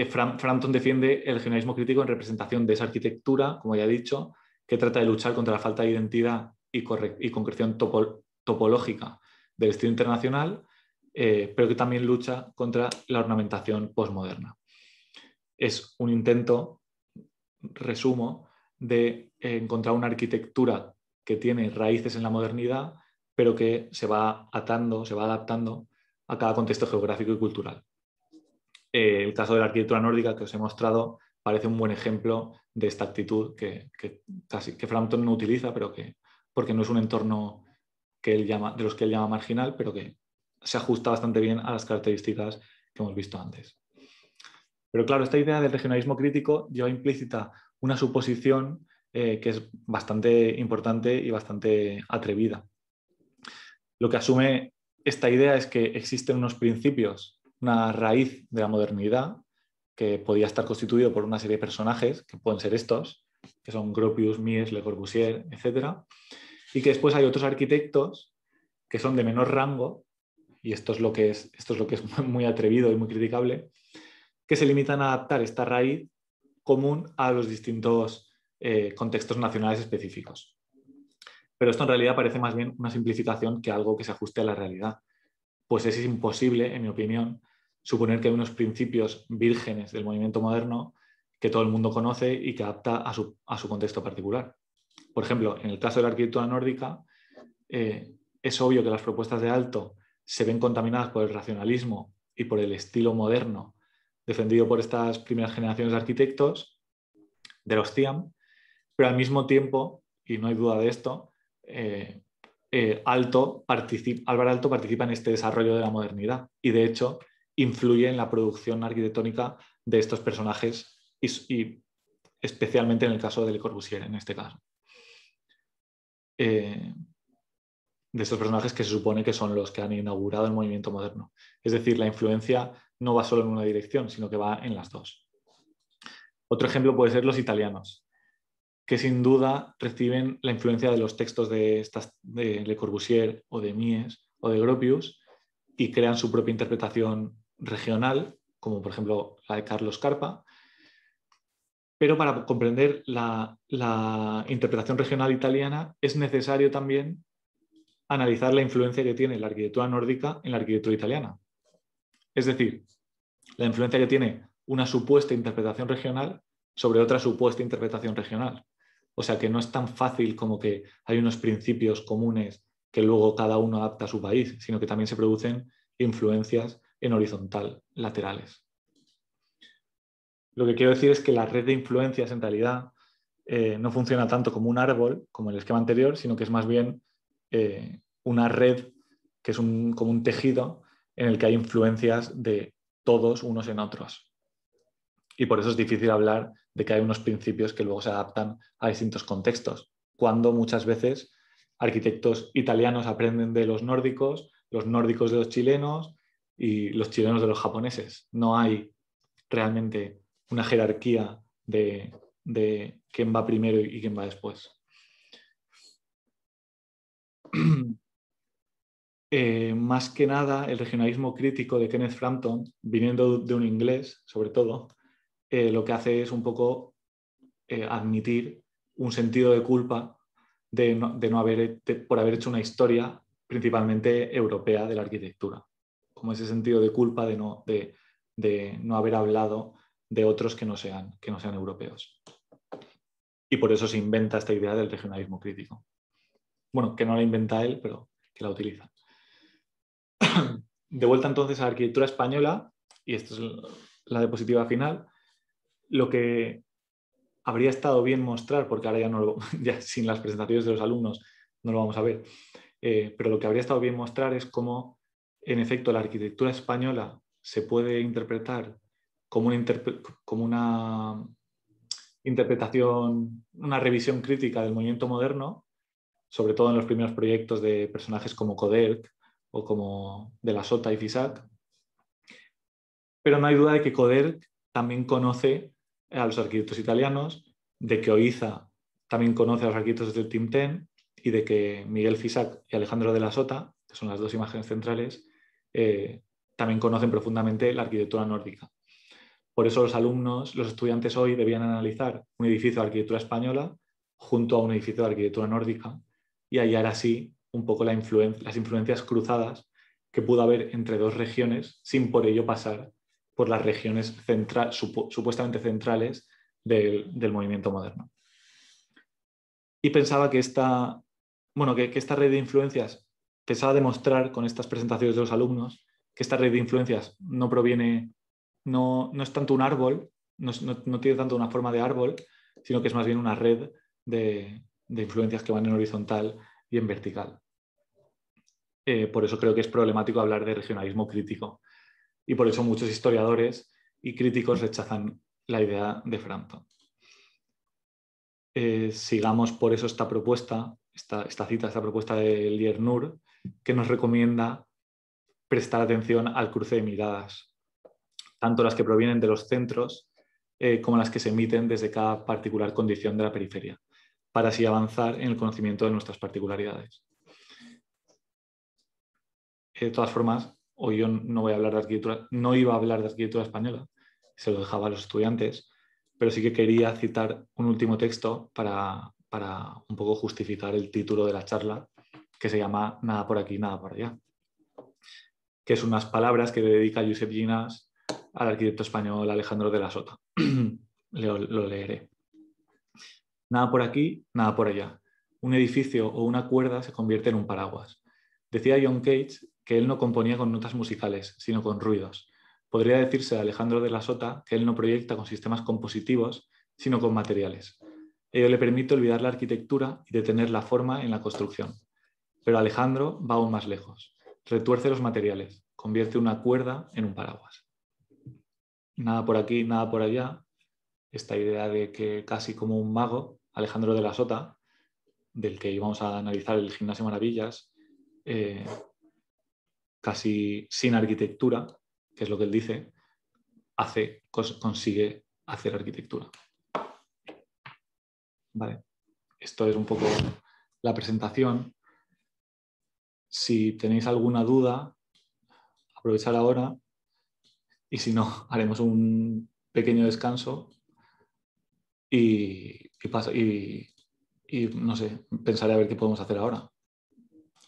Frampton defiende el regionalismo crítico en representación de esa arquitectura, como ya he dicho, que trata de luchar contra la falta de identidad y concreción topológica del estilo internacional, pero que también lucha contra la ornamentación postmoderna. Es un intento, resumo, de encontrar una arquitectura que tiene raíces en la modernidad, pero que se va adaptando a cada contexto geográfico y cultural. El caso de la arquitectura nórdica que os he mostrado parece un buen ejemplo de esta actitud que Frampton no utiliza, pero porque no es un entorno de los que él llama marginal, pero que se ajusta bastante bien a las características que hemos visto antes. Pero claro, esta idea del regionalismo crítico lleva implícita una suposición que es bastante importante y bastante atrevida. Lo que asume esta idea es que existen unos principios, una raíz de la modernidad que podía estar constituido por una serie de personajes, que pueden ser estos, que son Gropius, Mies, Le Corbusier, etc. Y que después hay otros arquitectos que son de menor rango, y esto es lo que es muy atrevido y muy criticable, que se limitan a adaptar esta raíz común a los distintos contextos nacionales específicos. Pero esto en realidad parece más bien una simplificación que algo que se ajuste a la realidad, pues es imposible, en mi opinión, suponer que hay unos principios vírgenes del movimiento moderno que todo el mundo conoce y que adapta a su contexto particular. Por ejemplo, en el caso de la arquitectura nórdica, es obvio que las propuestas de Aalto se ven contaminadas por el racionalismo y por el estilo moderno defendido por estas primeras generaciones de arquitectos, de los CIAM, pero al mismo tiempo, y no hay duda de esto, Álvaro Aalto participa en este desarrollo de la modernidad y de hecho influye en la producción arquitectónica de estos personajes y especialmente en el caso de Le Corbusier, en este caso. De estos personajes que se supone que son los que han inaugurado el movimiento moderno. Es decir, la influencia no va solo en una dirección, sino que va en las dos. Otro ejemplo puede ser los italianos, que sin duda reciben la influencia de los textos de Le Corbusier o de Mies o de Gropius y crean su propia interpretación regional, como por ejemplo la de Carlo Scarpa. Pero para comprender la interpretación regional italiana es necesario también analizar la influencia que tiene la arquitectura nórdica en la arquitectura italiana. Es decir, la influencia que tiene una supuesta interpretación regional sobre otra supuesta interpretación regional. O sea que no es tan fácil como que hay unos principios comunes que luego cada uno adapta a su país, sino que también se producen influencias en horizontal, laterales. Lo que quiero decir es que la red de influencias en realidad no funciona tanto como un árbol, como el esquema anterior, sino que es más bien una red que es como un tejido en el que hay influencias de todos unos en otros. Y por eso es difícil hablar de que hay unos principios que luego se adaptan a distintos contextos, cuando muchas veces arquitectos italianos aprenden de los nórdicos de los chilenos y los chilenos de los japoneses. No hay realmente una jerarquía de quién va primero y quién va después. Más que nada, el regionalismo crítico de Kenneth Frampton, viniendo de un inglés, sobre todo, lo que hace es un poco admitir un sentido de culpa por haber hecho una historia principalmente europea de la arquitectura. Como ese sentido de culpa de no haber hablado de otros que no sean europeos. Y por eso se inventa esta idea del regionalismo crítico. Bueno, que no la inventa él, pero que la utiliza. De vuelta entonces a la arquitectura española, y esta es la diapositiva final, lo que habría estado bien mostrar, porque ahora ya sin las presentaciones de los alumnos no lo vamos a ver, pero lo que habría estado bien mostrar es cómo, en efecto, la arquitectura española se puede interpretar como una interpretación, una revisión crítica del movimiento moderno, sobre todo en los primeros proyectos de personajes como Coderc o como De la Sota y Fisac. Pero no hay duda de que Coderc también conoce a los arquitectos italianos, de que Oiza también conoce a los arquitectos del Team Ten y de que Miguel Fisac y Alejandro de la Sota, que son las dos imágenes centrales, también conocen profundamente la arquitectura nórdica. Por eso los alumnos, los estudiantes hoy debían analizar un edificio de arquitectura española junto a un edificio de arquitectura nórdica y hallar así un poco las influencias cruzadas que pudo haber entre dos regiones sin por ello pasar por las regiones supuestamente centrales del movimiento moderno. Y pensaba que esta red de influencias, pensaba demostrar con estas presentaciones de los alumnos que esta red de influencias no proviene, no es tanto un árbol, no tiene tanto una forma de árbol, sino que es más bien una red de influencias que van en horizontal y en vertical. Por eso creo que es problemático hablar de regionalismo crítico. Y por eso muchos historiadores y críticos rechazan la idea de Frampton. Sigamos por eso esta propuesta, esta propuesta de Liernur, que nos recomienda prestar atención al cruce de miradas, tanto las que provienen de los centros como las que se emiten desde cada particular condición de la periferia, para así avanzar en el conocimiento de nuestras particularidades. De todas formas, hoy yo no voy a hablar de arquitectura, no iba a hablar de arquitectura española, se lo dejaba a los estudiantes, pero sí que quería citar un último texto para un poco justificar el título de la charla, que se llama Nada por aquí, nada por allá, que es unas palabras que le dedica Josep Llinàs al arquitecto español Alejandro de la Sota. Lo leeré. Nada por aquí, nada por allá. Un edificio o una cuerda se convierte en un paraguas. Decía John Cage que él no componía con notas musicales, sino con ruidos. Podría decirse de Alejandro de la Sota que él no proyecta con sistemas compositivos, sino con materiales. Ello le permite olvidar la arquitectura y detener la forma en la construcción. Pero Alejandro va aún más lejos. Retuerce los materiales, convierte una cuerda en un paraguas. Nada por aquí, nada por allá. Esta idea de que casi como un mago, Alejandro de la Sota, del que íbamos a analizar el Gimnasio Maravillas, casi sin arquitectura, que es lo que él dice, consigue hacer arquitectura. Vale. Esto es un poco la presentación. Si tenéis alguna duda, aprovechar ahora, y si no, haremos un pequeño descanso y no sé, pensaré a ver qué podemos hacer ahora.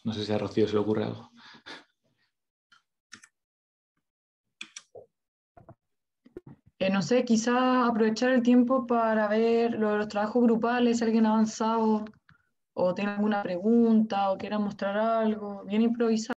No sé si a Rocío se le ocurre algo. No sé, quizás aprovechar el tiempo para ver los trabajos grupales, si alguien ha avanzado o tiene alguna pregunta o quiera mostrar algo, bien improvisado.